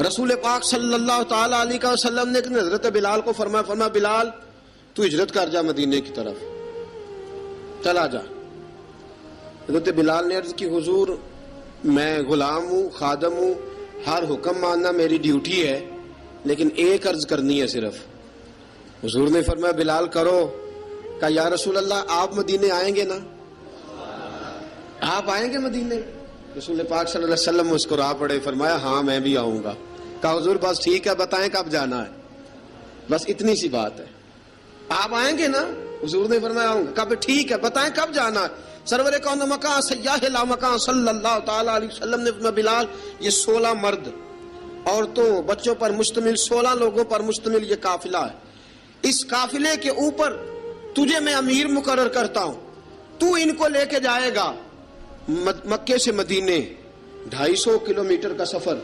رسول پاک صلی اللہ تعالیٰ علیہ وسلم نے حضرت بلال کو فرمایا بلال تو ہجرت کر جا مدینے کی طرف، چلا جا. حضرت بلال نے عرض کی حضور میں غلام ہوں، خادم ہوں، ہر حکم ماننا میری ڈیوٹی ہے، لیکن ایک عرض کرنی ہے صرف. حضور نے فرمایا بلال کرو. کہا یا رسول اللہ آپ مدینے آئیں گے نا؟ آپ آئیں گے مدینے؟ رسول پاک صلی اللہ علیہ وسلم مسکرا پڑے، فرمایا ہاں میں بھی آؤں گا. کہا حضور بس ٹھیک ہے، بتائیں کب جانا ہے، بس اتنی سی بات ہے. آپ آئیں گے نا؟ حضور نے فرمایا آؤں گا. کہا ٹھیک ہے بتائیں کب جانا ہے. سرور کون مکان سیاح لا مکان صلی اللہ تعالیٰ علیہ وسلم نے فرمایا بلال یہ 16 مرد عورتوں بچوں پر مشتمل 16 لوگوں پر مشتمل یہ قافلہ ہے. اس قافلے کے اوپر تجھے میں امیر مقرر کرتا ہوں، تو ان کو لے کے جائے گا مکے سے مدینے 250 کلومیٹر کا سفر،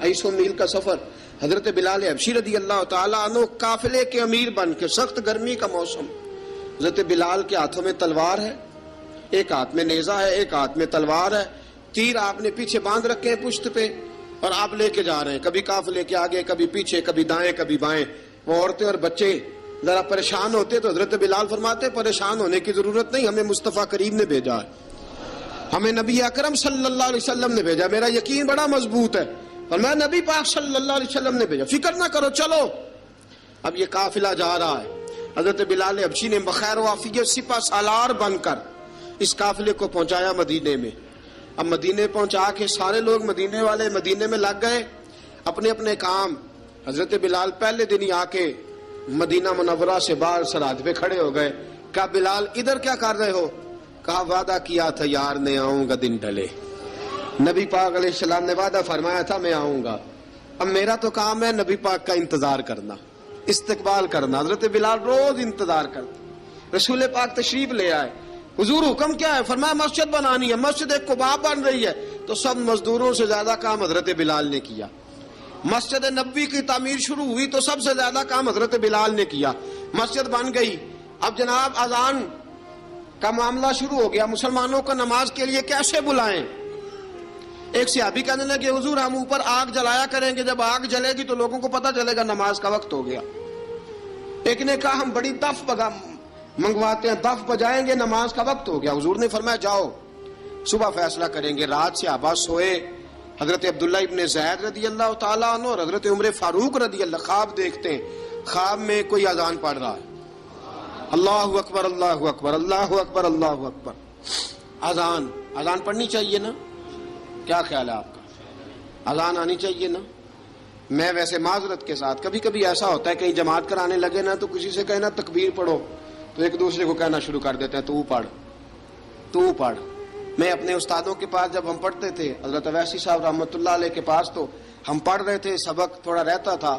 250 میل کا سفر. حضرت بلال حبشی رضی اللہ تعالیٰ عنہ قافلے کے امیر بن کے، سخت گرمی کا موسم، حضرت بلال کے ہاتھوں میں تلوار ہے، ایک ہاتھ میں نیزہ ہے، ایک ہاتھ میں تلوار ہے، تیر آپ نے پیچھے باندھ رکھے ہیں پشت پہ، اور آپ لے کے جا رہے ہیں، کبھی قافلے کے آگے، کبھی پیچھے، کبھی دائیں کبھی بائیں. وہ عورتیں اور بچے ذرا پریشان ہوتے تو حضرت بلال فرماتے پریشان ہونے کی ضرورت نہیں، ہمیں مصطفیٰ کریم نے بھیجا ہے، ہمیں نبی اکرم صلی اللہ علیہ وسلم نے بھیجا، میرا یقین بڑا مضبوط ہے، اور میں نبی پاک صلی اللہ علیہ وسلم نے بھیجا، فکر نہ کرو چلو. اب یہ قافلہ جا رہا ہے. حضرت بلال حبشی نے بخیر و عافیت سپہ سالار بن کر اس قافلے کو پہنچایا مدینے میں. اب مدینے پہنچا کے سارے لوگ مدینے والے مدینے میں لگ گئے اپنے اپنے کام. حضرت بلال پہلے دن ہی آ کے مدینہ منورہ سے باہر سرحد پہ کھڑے ہو گئے. کہا بلال ادھر کیا کر رہے ہو؟ کہا وعدہ کیا تھا یار نے آؤں گا دن ڈھلے. نبی پاک علیہ السلام نے وعدہ فرمایا تھا میں آؤں گا. اب میرا تو کام ہے نبی پاک کا انتظار کرنا، استقبال کرنا. حضرت بلال روز انتظار کرتے. رسول پاک تشریف لے آئے. حضور حکم کیا ہے؟ فرمایا مسجد بنانی ہے. مسجد قباء بن رہی ہے. تو سب مزدوروں سے زیادہ کام حضرت بلال نے کیا. مسجد نبوی کی تعمیر شروع ہوئی تو سب سے زیادہ کام حضرت بلال نے کیا. مسجد بن گئی. اب جناب اذان کا معاملہ شروع ہو گیا. مسلمانوں کو نماز کے لیے کیسے بلائیں؟ ایک صحابی کہنے لگے حضور ہم اوپر آگ جلایا کریں گے، جب آگ جلے گی تو لوگوں کو پتہ چلے گا نماز کا وقت ہو گیا. ایک نے کہا ہم بڑی دف منگواتے ہیں، دف بجائیں گے، نماز کا وقت ہو گیا. حضور نے فرمایا جاؤ صبح فیصلہ کریں گے. رات سے صحابہ سوئے. حضرت عبداللہ ابن زید رضی اللہ تعالیٰ عنہ اور حضرت عمر فاروق رضی اللہ خواب دیکھتے ہیں. خواب میں کوئی اذان پڑھ رہا ہے، اللہ اکبر اللہ اکبر اللہ اکبر اللہ اکبر، اذان پڑھنی چاہیے نا؟ کیا خیال ہے آپ کا؟ اذان آنی چاہیے نا؟ میں ویسے معذرت کے ساتھ کبھی کبھی ایسا ہوتا ہے کہیں جماعت کرانے لگے نا تو کسی سے کہنا تکبیر پڑھو تو ایک دوسرے کو کہنا شروع کر دیتے ہیں تو پڑھ۔ میں اپنے استادوں کے پاس جب ہم پڑھتے تھے، حضرت اویسی صاحب رحمۃ اللہ علیہ کے پاس، تو ہم پڑھ رہے تھے، سبق تھوڑا رہتا تھا،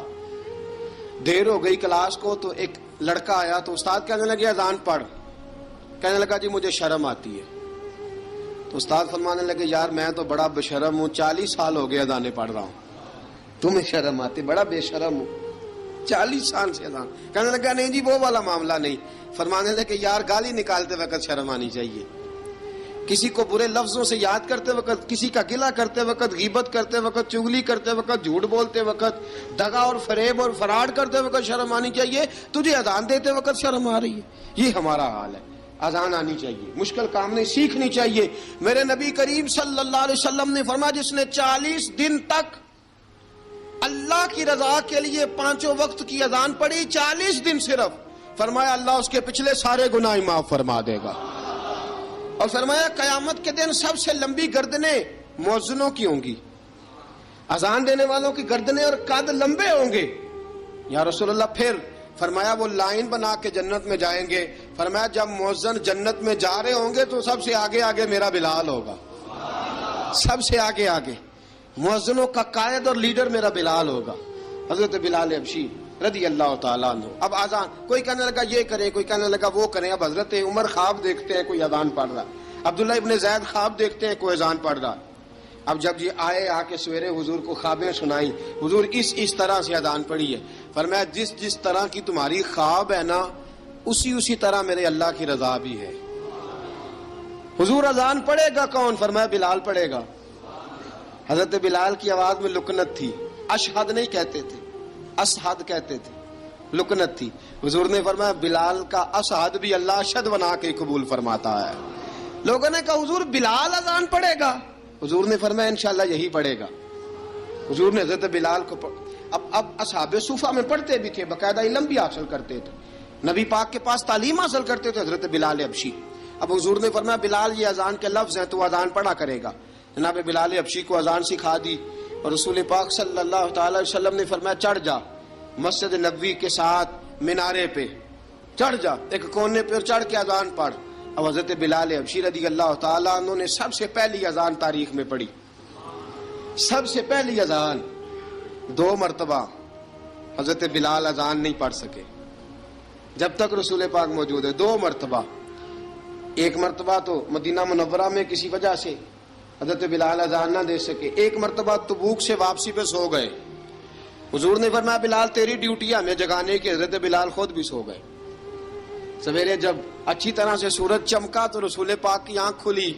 دیر ہو گئی کلاس کو تو ایک لڑکا آیا تو استاد کہنے لگے اذان پڑھ، کہنے لگا جی مجھے شرم آتی ہے۔ تو استاد فرمانے لگے یار میں تو بڑا بے شرم ہوں، 40 سال ہو گئے اذانیں پڑھ رہا ہوں، تمہیں شرم آتی؟ بڑا بے شرم ہوں، 40 سال سے اذان۔ کہنے لگا نہیں جی وہ والا معاملہ نہیں۔ فرمانے لگے یار گالی نکالتے وقت شرم آنی چاہیے، کسی کو برے لفظوں سے یاد کرتے وقت، کسی کا گلہ کرتے وقت، غیبت کرتے وقت، چغلی کرتے وقت، جھوٹ بولتے وقت، دغا اور فریب اور فراڈ کرتے وقت شرم آنی چاہیے، تجھے اذان دیتے وقت شرم آ رہی ہے۔ یہ ہمارا حال ہے۔ اذان آنی چاہیے، مشکل کام نہیں، سیکھنی چاہیے۔ میرے نبی کریم صلی اللہ علیہ وسلم نے فرمایا جس نے 40 دن تک اللہ کی رضا کے لیے 5 وقت کی اذان پڑھی، 40 دن صرف، فرمایا اللہ اس کے پچھلے سارے گناہ معاف فرما دے گا۔ اور فرمایا قیامت کے دن سب سے لمبی گردنیں مؤذنوں کی ہوں گی، اذان دینے والوں کی گردنیں اور قد لمبے ہوں گے۔ یا رسول اللہ پھر؟ فرمایا وہ لائن بنا کے جنت میں جائیں گے۔ فرمایا جب مؤذن جنت میں جا رہے ہوں گے تو سب سے آگے آگے میرا بلال ہوگا، سب سے آگے آگے مؤذنوں کا قائد اور لیڈر میرا بلال ہوگا، حضرت بلال حبشی رضی اللہ تعالیٰ عنہ۔ اب اذان کوئی کہنے لگا یہ کریں، کوئی کہنے لگا وہ کریں۔ اب حضرت عمر خواب دیکھتے ہیں کوئی اذان پڑھ رہا، عبداللہ ابن زید خواب دیکھتے ہیں کوئی اذان پڑھ رہا۔ اب جب یہ آئے آ کے سویرے حضور کو خوابیں سنائی، حضور اس طرح سے اذان پڑھی ہے۔ فرمایا جس طرح کی تمہاری خواب ہے نا اسی طرح میرے اللہ کی رضا بھی ہے۔ حضور اذان پڑھے گا کون؟ فرمایا بلال پڑھے گا۔ حضرت بلال کی آواز میں لکنت تھی، اشہد نہیں کہتے تھے، اسحد کہتے تھے، لکنت تھی۔ حضور نے فرمایا بلال کا اسحد بھی اللہ اشہد بنا کے قبول فرماتا ہے۔ لوگوں نے کہا حضور بلال اذان پڑھے گا؟ حضور نے فرمایا انشاءاللہ یہی پڑھے گا۔ حضور نے حضرت بلال کو اب اصحاب صوفہ میں پڑھتے بھی تھے، باقاعدہ علم بھی حاصل کرتے تھے، نبی پاک کے پاس تعلیم حاصل کرتے تھے حضرت بلال حبشی۔ اب حضور نے فرمایا بلال یہ اذان کے لفظ ہیں تو اذان پڑھا کرے گا۔ جناب بلال حبشی کو اذان سکھا دی اور رسول پاک صلی اللہ تعالی علیہ وسلم نے فرمایا چڑھ جا مسجد نبوی کے ساتھ مینارے پہ، چڑھ جا ایک کونے پہ چڑھ کے اذان پڑھ۔ اب حضرت بلال حبشی رضی اللہ تعالیٰ عنہ نے سب سے پہلی اذان تاریخ میں پڑھی، سب سے پہلی اذان 2 مرتبہ حضرت بلال اذان نہیں پڑھ سکے جب تک رسول پاک موجود ہے، 2 مرتبہ۔ ایک مرتبہ تو مدینہ منورہ میں کسی وجہ سے حضرت بلال اذان نہ دے سکے، ایک مرتبہ تبوک سے واپسی پہ سو گئے۔ حضور نے فرمایا بلال تیری ڈیوٹی ہے ہمیں جگانے کی، حضرت بلال خود بھی سو گئے۔ سویرے جب اچھی طرح سے سورج چمکا تو رسول پاک کی آنکھ کھلی،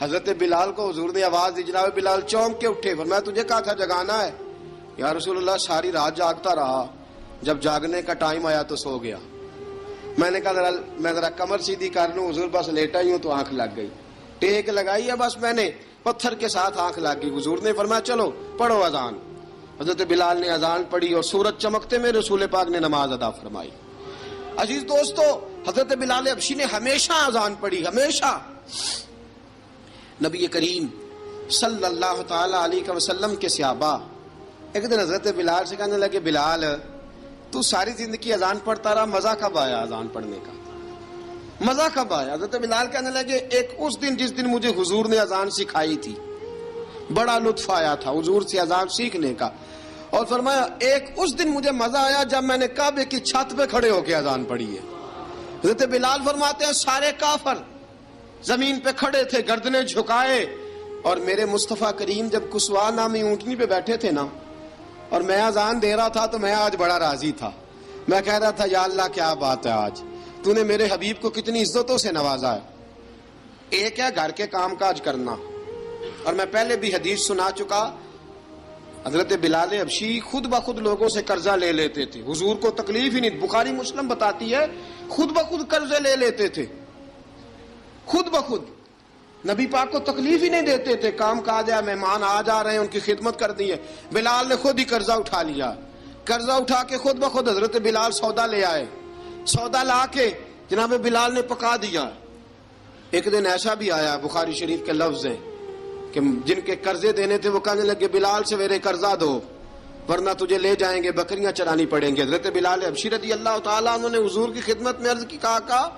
حضرت بلال کو حضور نے آواز دی، جناب بلال چونک کے اٹھے، فرمایا تجھے کہا تھا جگانا ہے؟ یا رسول اللہ ساری رات جاگتا رہا، جب جاگنے کا ٹائم آیا تو سو گیا۔ میں نے کہا میں ذرا کمر سیدھی کر لوں، حضور بس لیٹا ہی ہوں تو آنکھ لگ گئی، ٹیک لگائی ہے بس میں نے، پتھر کے ساتھ آنکھ لگ گئی۔ حضور نے فرمایا چلو پڑھو اذان۔ حضرت بلال نے اذان پڑھی اور سورج چمکتے میں رسول پاک نے نماز ادا فرمائی۔ عزیز دوستو حضرت بلال حبشی نے ہمیشہ اذان پڑھی، ہمیشہ۔ نبی کریم صلی اللہ تعالی علیہ وسلم کے صحابہ ایک دن حضرت بلال سے کہنے لگے بلال تو ساری زندگی اذان پڑھتا رہا، مزہ کب آیا اذان پڑھنے کا؟ مزہ کب آیا؟ حضرت بلال کہنے لگے ایک اس دن جس دن مجھے حضور نے اذان سکھائی تھی، بڑا لطف آیا تھا حضور سے اذان سیکھنے کا، اور فرمایا ایک اس دن مجھے مزہ آیا جب میں نے کعبے کی چھت پہ کھڑے ہو کے اذان پڑھی ہے۔ حضرت بلال فرماتے ہیں سارے کافر زمین پہ کھڑے تھے گردنیں جھکائے، اور میرے مصطفیٰ کریم جب کسوا نامی اونٹنی پہ بیٹھے تھے نا اور میں اذان دے رہا تھا تو میں آج بڑا راضی تھا، میں کہہ رہا تھا یا اللہ کیا بات ہے، آج تو نے میرے حبیب کو کتنی عزتوں سے نوازا ہے۔ ایک ہے گھر کے کام کاج کرنا، اور میں پہلے بھی حدیث سنا چکا، حضرت بلال حبشی خود بخود لوگوں سے قرضہ لے لیتے تھے، حضور کو تکلیف ہی نہیں، بخاری مسلم بتاتی ہے خود بخود قرضے لے لیتے تھے، خود بخود، نبی پاک کو تکلیف ہی نہیں دیتے تھے، کام کاج ہے، مہمان آ جا رہے ہیں ان کی خدمت کر دی ہے، بلال نے خود ہی قرضہ اٹھا لیا قرضہ اٹھا کے خود بخود حضرت بلال سودا لے آئے. سودا لا کے جناب بلال نے پکا دیا. ایک دن ایسا بھی آیا بخاری شریف کے لفظ ہیں کہ جن کے قرضے دینے تھے وہ کہنے لگے بلال سویرے قرضہ دو ورنہ تجھے لے جائیں گے, بکریاں چرانی پڑیں گے. حضرت بلال حبشی رضی اللہ تعالیٰ انہوں نے حضور کی خدمت میں عرض کی, کہا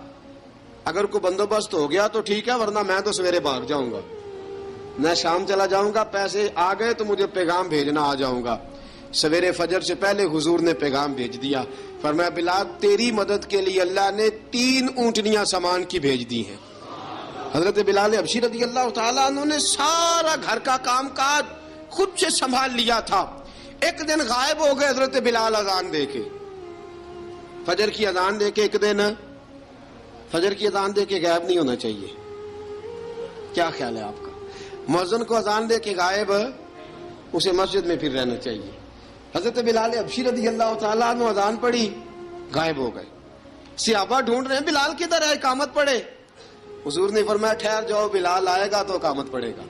اگر کوئی بندوبست ہو گیا تو ٹھیک ہے ورنہ میں تو سویرے بھاگ جاؤں گا, میں شام چلا جاؤں گا, پیسے آ گئے تو مجھے پیغام بھیجنا, آ جاؤں گا. سویرے فجر سے پہلے حضور نے پیغام بھیج دیا. فرمایا بلال تیری مدد کے لیے اللہ نے 3 اونٹنیاں سامان کی بھیج دی ہیں. حضرت بلال حبشی رضی اللہ تعالیٰ انہوں نے سارا گھر کا کام کاج خود سے سنبھال لیا تھا. ایک دن غائب ہو گئے حضرت بلال اذان دے کے, فجر کی اذان دے کے. ایک دن فجر کی اذان دے کے غائب نہیں ہونا چاہیے, کیا خیال ہے آپ کا؟ مؤذن کو اذان دے کے غائب اسے مسجد میں پھر رہنا چاہیے. حضرت بلال حبشی رضی اللہ تعالیٰ عنہ اذان پڑھی, غائب ہو گئے. صحابہ ڈھونڈ رہے ہیں بلال کدھر ہے, اقامت پڑھے. حضور نے فرمایا ٹھہر جاؤ, بلال آئے گا تو اقامت پڑھے گا.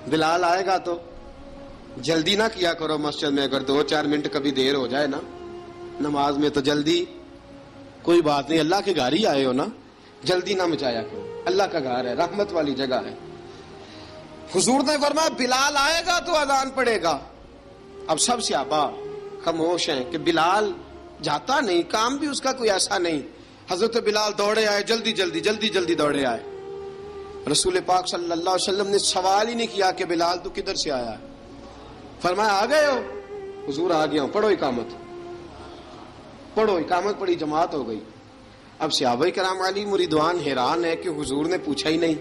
بلال آئے گا تو جلدی نہ کیا کرو مسجد میں, اگر 2-4 منٹ کبھی دیر ہو جائے نا نماز میں تو جلدی کوئی بات نہیں, اللہ کے گھر ہی آئے ہو نا, جلدی نہ مچایا کرو, اللہ کا گھر ہے, رحمت والی جگہ ہے. حضور نے فرمایا بلال آئے گا تو اذان پڑے گا. اب سب صحابہ خاموش ہیں کہ بلال جاتا نہیں, کام بھی اس کا کوئی ایسا نہیں. حضرت بلال دوڑے آئے, جلدی جلدی جلدی جلدی دوڑے آئے. رسول پاک صلی اللہ علیہ وسلم نے سوال ہی نہیں کیا کہ بلال تو کدھر سے آیا ہے, فرمایا آ گئے ہو؟ حضور آ گیا ہوں, پڑھو اقامت. پڑھو اقامت پڑھی, جماعت ہو گئی. اب صحابہ کرام علی مریدوان حیران ہے کہ حضور نے پوچھا ہی نہیں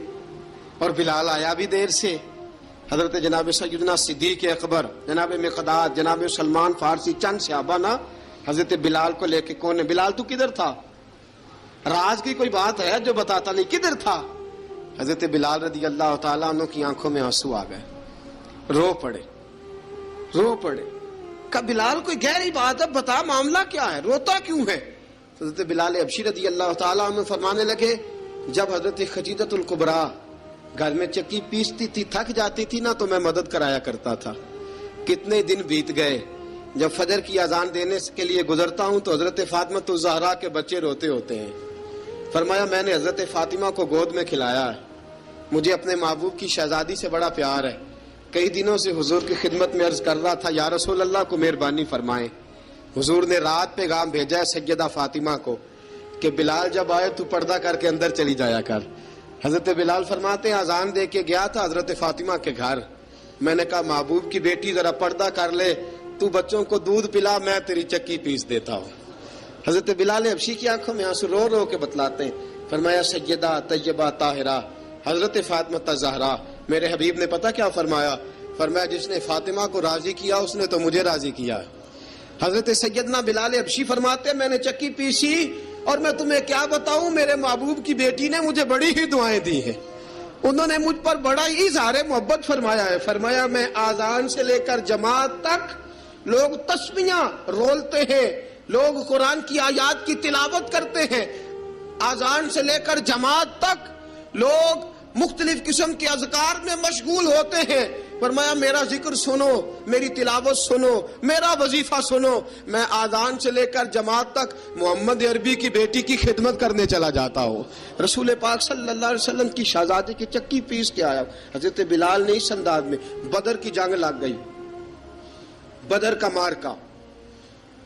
اور بلال آیا بھی دیر سے. حضرت جناب سیدنا صدیق اکبر, جناب مقداد, جناب سلمان فارسی, چند صحابہ نا حضرت بلال کو لے کے, کون ہے بلال تو کدھر تھا؟ راز کی کوئی بات ہے جو بتاتا نہیں, کدھر تھا؟ حضرت بلال رضی اللہ تعالیٰ عنہ کی آنکھوں میں آنسو آ گئے, رو پڑے. کہ بلال کوئی گہری بات ہے, بتا معاملہ کیا ہے, روتا کیوں ہے؟ حضرت بلال حبشی رضی اللہ تعالیٰ عنہ فرمانے لگے جب حضرت خدیجہ الکبریٰ گھر میں چکی پیستی تھی, تھک جاتی تھی نا تو میں مدد کرایا کرتا تھا. کتنے دن بیت گئے, جب فجر کی اذان دینے کے لیے گزرتا ہوں تو حضرت فاطمہ الزہرا کے بچے روتے ہوتے ہیں. فرمایا میں نے حضرت فاطمہ کو گود میں کھلایا ہے, مجھے اپنے محبوب کی شہزادی سے بڑا پیار ہے. کئی دنوں سے حضور کی خدمت میں عرض کر رہا تھا یا رسول اللہ کو مہربانی فرمائیں. حضور نے رات پیغام بھیجا ہے سیدہ فاطمہ کو کہ بلال جب آئے تو پردہ کر کے اندر چلی جایا کر. حضرت بلال فرماتے ہیں اذان دے کے گیا تھا حضرت فاطمہ کے گھر, میں نے کہا محبوب کی بیٹی ذرا پردہ کر لے, تو بچوں کو دودھ پلا, میں تیری چکی پیس دیتا ہوں. حضرت بلال حبشی کی آنکھوں میں آنسو رو رو کے بتلاتے ہیں. فرمایا سیدہ طیبہ طاہرہ حضرت فاطمہ الزہرا, میرے حبیب نے پتہ کیا فرمایا؟ فرمایا جس نے فاطمہ کو راضی کیا اس نے تو مجھے راضی کیا. حضرت سیدنا بلال حبشی فرماتے ہیں میں نے چکی پیسی اور میں تمہیں کیا بتاؤں, میرے محبوب کی بیٹی نے مجھے بڑی ہی دعائیں دی ہیں, انہوں نے مجھ پر بڑا ہی اظہار محبت فرمایا ہے. فرمایا میں آذان سے لے کر جماعت تک لوگ تسبیحاں رولتے ہیں, لوگ قرآن کی آیات کی تلاوت کرتے ہیں, آذان سے لے کر جماعت تک لوگ مختلف قسم کے اذکار میں مشغول ہوتے ہیں. فرمایا میرا ذکر سنو, میری تلاوت سنو, میرا وظیفہ سنو. میں آذان سے لے کر جماعت تک محمد عربی کی بیٹی کی خدمت کرنے چلا جاتا ہوں. رسول پاک صلی اللہ علیہ وسلم کی شہزادی کی چکی پیس کے آیا. حضرت بلال نے اس انداز میں, بدر کی جنگ لگ گئی, بدر کا مارکا,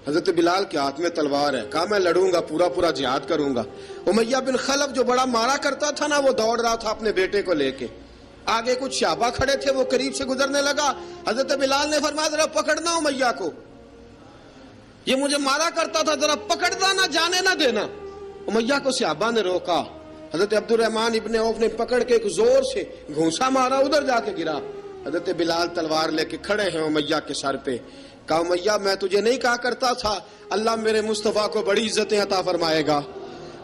حضرت بلال کے ہاتھ میں تلوار ہے, کہا میں لڑوں گا, پورا پورا جہاد کروں گا. امیہ بن خلف جو بڑا مارا کرتا تھا نا وہ دوڑ رہا تھا اپنے بیٹے کو لے کے, آگے کچھ صحابہ کھڑے تھے, وہ قریب سے گزرنے لگا. حضرت بلال نے فرمایا ذرا پکڑنا امیہ کو, یہ مجھے مارا کرتا تھا, ذرا پکڑنا, نہ جانے نہ دینا. امیہ کو صحابہ نے روکا. حضرت عبد الرحمن ابن عوف نے پکڑ کے ایک زور سے گھونسا مارا, ادھر جا کے گرا. حضرت بلال تلوار لے کے کھڑے ہیں امیہ کے سر پہ. کہا امیہ میں تجھے نہیں کہا کرتا تھا اللہ میرے مصطفیٰ کو بڑی عزتیں عطا فرمائے گا,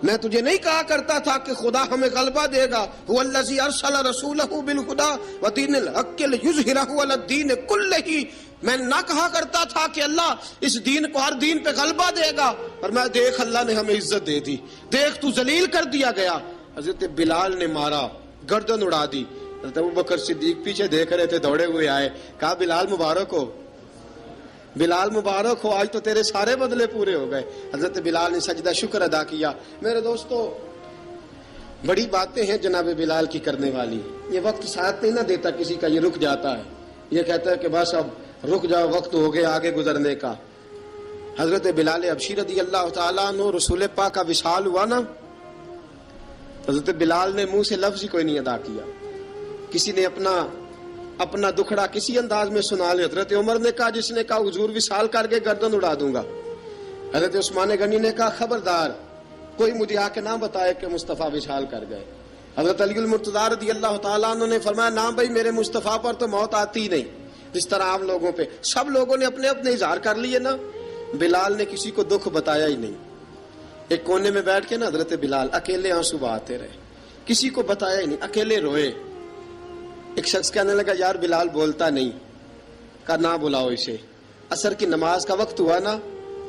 میں تجھے نہیں کہا کرتا تھا کہ خدا ہمیں غلبہ دے گا, هو الذی ارسل رسولہ بالہدی ودین الحق لیظہرہ علی الدین کلہ, میں نہ کہا کرتا تھا کہ اللہ اس دین کو ہر دین پہ غلبہ دے گا, اور میں دیکھ اللہ نے ہمیں عزت دے دی, دیکھ تو ذلیل کر دیا گیا. حضرت بلال نے مارا, گردن اڑا دی. حضرت ابوبکر صدیق پیچھے دیکھ رہے تھے, دوڑے ہوئے آئے, کہا بلال مبارک ہو. بلال مبارک ہو، آج تو تیرے سارے بدلے پورے ہو گئے۔ حضرت بلال نے سجدہ شکر ادا کیا۔ میرے دوستو، بڑی باتیں ہیں جناب بلال کی کرنے والی۔ یہ وقت ساتھ نہیں نہ دیتا کسی کا، یہ رک جاتا ہے، یہ کہتا ہے کہ بس اب رک جاؤ، وقت ہو گیا آگے گزرنے کا۔ حضرت بلال حبشی رضی اللہ تعالیٰ عنہ، رسول پاک کا وصال ہوا نا، حضرت بلال نے منہ سے لفظ ہی کوئی نہیں ادا کیا۔ کسی نے اپنا دکھڑا کسی انداز میں سنا لیا۔ حضرت عمر نے کہا، جس نے کہا حضور وصال کر کے گردن اڑا دوں گا۔ حضرت عثمان غنی نے کہا، خبردار کوئی مجھے آ کے نہ بتائے کہ مصطفیٰ وصال کر گئے۔ حضرت علی المرتضیٰ رضی اللہ تعالیٰ عنہ نے فرمایا، نہ بھائی، میرے مصطفیٰ پر تو موت آتی ہی نہیں، جس طرح عام لوگوں پہ سب لوگوں نے اپنے اپنے اظہار کر لیے نا، بلال نے کسی کو دکھ بتایا ہی نہیں۔ ایک کونے میں بیٹھ کے نا حضرت بلال اکیلے آنسو بہاتے رہے، کسی کو بتایا ہی نہیں، اکیلے روئے۔ ایک شخص کہنے لگا، یار بلال بولتا نہیں۔ کہا، نہ بلاؤ اسے۔ عصر کی نماز کا وقت ہوا نا،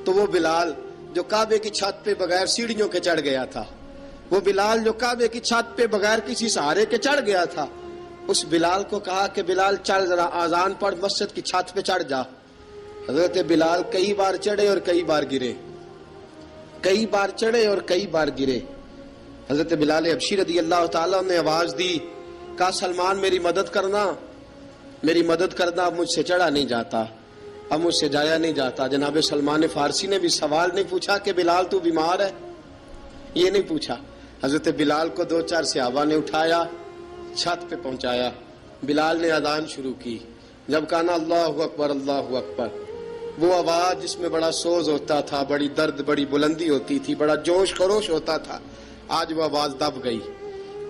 تو وہ بلال جو کعبے کی چھت پہ بغیر سیڑھیوں کے چڑھ گیا تھا، وہ بلال جو کعبے کی چھت پہ بغیر کسی سہارے کے چڑھ گیا تھا، اس بلال کو کہا کہ بلال چل ذرا آذان پڑھ، مسجد کی چھت پہ چڑھ جا۔ حضرت بلال کئی بار چڑھے اور کئی بار گرے، کئی بار چڑھے اور کئی بار گرے۔ حضرت بلال حبشی رضی اللہ تعالیٰ نے آواز دی، کہا، سلمان میری مدد کرنا، میری مدد کرنا، اب مجھ سے چڑھا نہیں جاتا، اب مجھ سے جایا نہیں جاتا۔ جناب سلمان فارسی نے بھی سوال نہیں پوچھا کہ بلال تو بیمار ہے، یہ نہیں پوچھا۔ حضرت بلال کو 2-4 صحابہ نے اٹھایا، چھت پہ پہنچایا۔ بلال نے اذان شروع کی۔ جب کہا نا اللہ اکبر اللہ اکبر، وہ آواز جس میں بڑا سوز ہوتا تھا، بڑی درد، بڑی بلندی ہوتی تھی، بڑا جوش خروش ہوتا تھا، آج وہ آواز دب گئی۔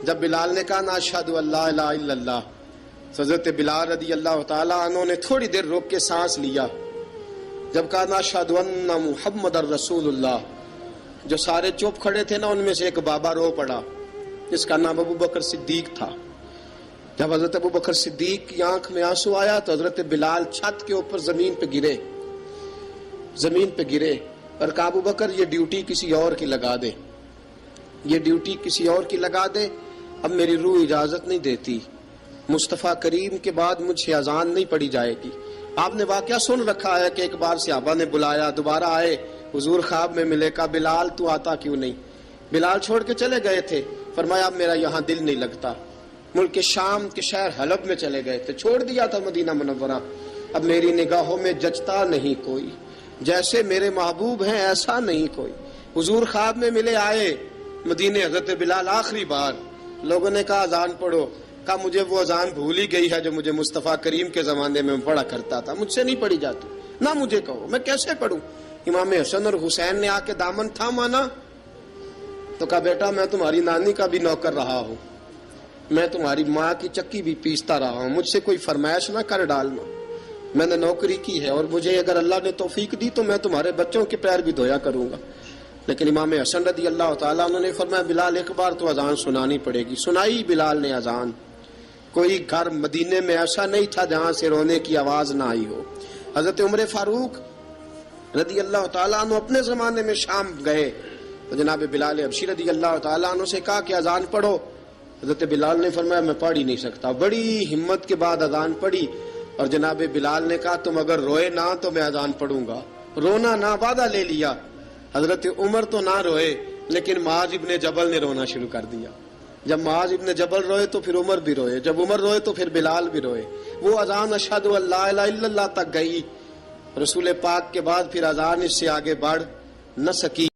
جب بلال نے کہا نا اشہد ان لا الہ الا اللہ، حضرت بلال رضی اللہ تعالیٰ عنہ نے تھوڑی دیر روک کے سانس لیا۔ جب کہا نا اشہد ان محمد الرسول اللہ، جو سارے چپ کھڑے تھے نا، ان میں سے ایک بابا رو پڑا، جس کا نام ابو بکر صدیق تھا۔ جب حضرت ابو بکر صدیق کی آنکھ میں آنسو آیا تو حضرت بلال چھت کے اوپر زمین پہ گرے، زمین پہ گرے، اور کہا، ابو بکر یہ ڈیوٹی کسی اور کی لگا دے، یہ ڈیوٹی کسی اور کی لگا دے، اب میری روح اجازت نہیں دیتی، مصطفیٰ کریم کے بعد مجھ سے اذان نہیں پڑھی جائے گی۔ آپ نے واقعہ سن رکھا ہے کہ ایک بار صحابہ نے بلایا، دوبارہ آئے، حضور خواب میں ملے، کہا، بلال تو آتا کیوں نہیں؟ بلال چھوڑ کے چلے گئے تھے۔ فرمایا، اب میرا یہاں دل نہیں لگتا۔ ملک شام کے شہر حلب میں چلے گئے تھے، چھوڑ دیا تھا مدینہ منورہ، اب میری نگاہوں میں جچتا نہیں کوئی، جیسے میرے محبوب ہیں ایسا نہیں کوئی۔ حضور خواب میں ملے، آئے مدینے، حضرت بلال آخری بار، لوگوں نے کہا اذان پڑھو، کہا مجھے وہ اذان بھول ہی گئی ہے جو مجھے مصطفیٰ کریم کے زمانے میں پڑھا کرتا تھا، مجھ سے نہیں پڑھی جاتی، نہ مجھے کہو، میں کیسے پڑھوں؟ امام حسن اور حسین نے آ کے دامن تھاما نا، تو کہا، بیٹا میں تمہاری نانی کا بھی نوکر رہا ہوں، میں تمہاری ماں کی چکی بھی پیستا رہا ہوں، مجھ سے کوئی فرمائش نہ کر ڈالنا، میں نے نوکری کی ہے، اور مجھے اگر اللہ نے توفیق دی تو میں تمہارے بچوں کے پیر بھی دھویا کروں گا۔ لیکن امام حسن رضی اللہ تعالیٰ عنہ نے فرمایا، بلال ایک بار تو اذان سنانی پڑے گی۔ سنائی بلال نے اذان۔ کوئی گھر مدینے میں ایسا نہیں تھا جہاں سے رونے کی آواز نہ آئی ہو۔ حضرت عمر فاروق رضی اللہ تعالیٰ عنہ اپنے زمانے میں شام گئے تو جناب بلال حبشی رضی اللہ تعالیٰ عنہ سے کہا کہ اذان پڑھو۔ حضرت بلال نے فرمایا، میں پڑھ ہی نہیں سکتا۔ بڑی ہمت کے بعد اذان پڑھی، اور جناب بلال نے کہا، تم اگر روئے نہ تو میں اذان پڑھوں گا، رونا نہ، وعدہ لے لیا۔ حضرت عمر تو نہ روئے، لیکن معاذ ابن جبل نے رونا شروع کر دیا۔ جب معاذ ابن جبل روئے تو پھر عمر بھی روئے، جب عمر روئے تو پھر بلال بھی روئے۔ وہ اذان اشہد ان لا الہ الا اللہ تک گئی، رسول پاک کے بعد پھر اذان اس سے آگے بڑھ نہ سکی۔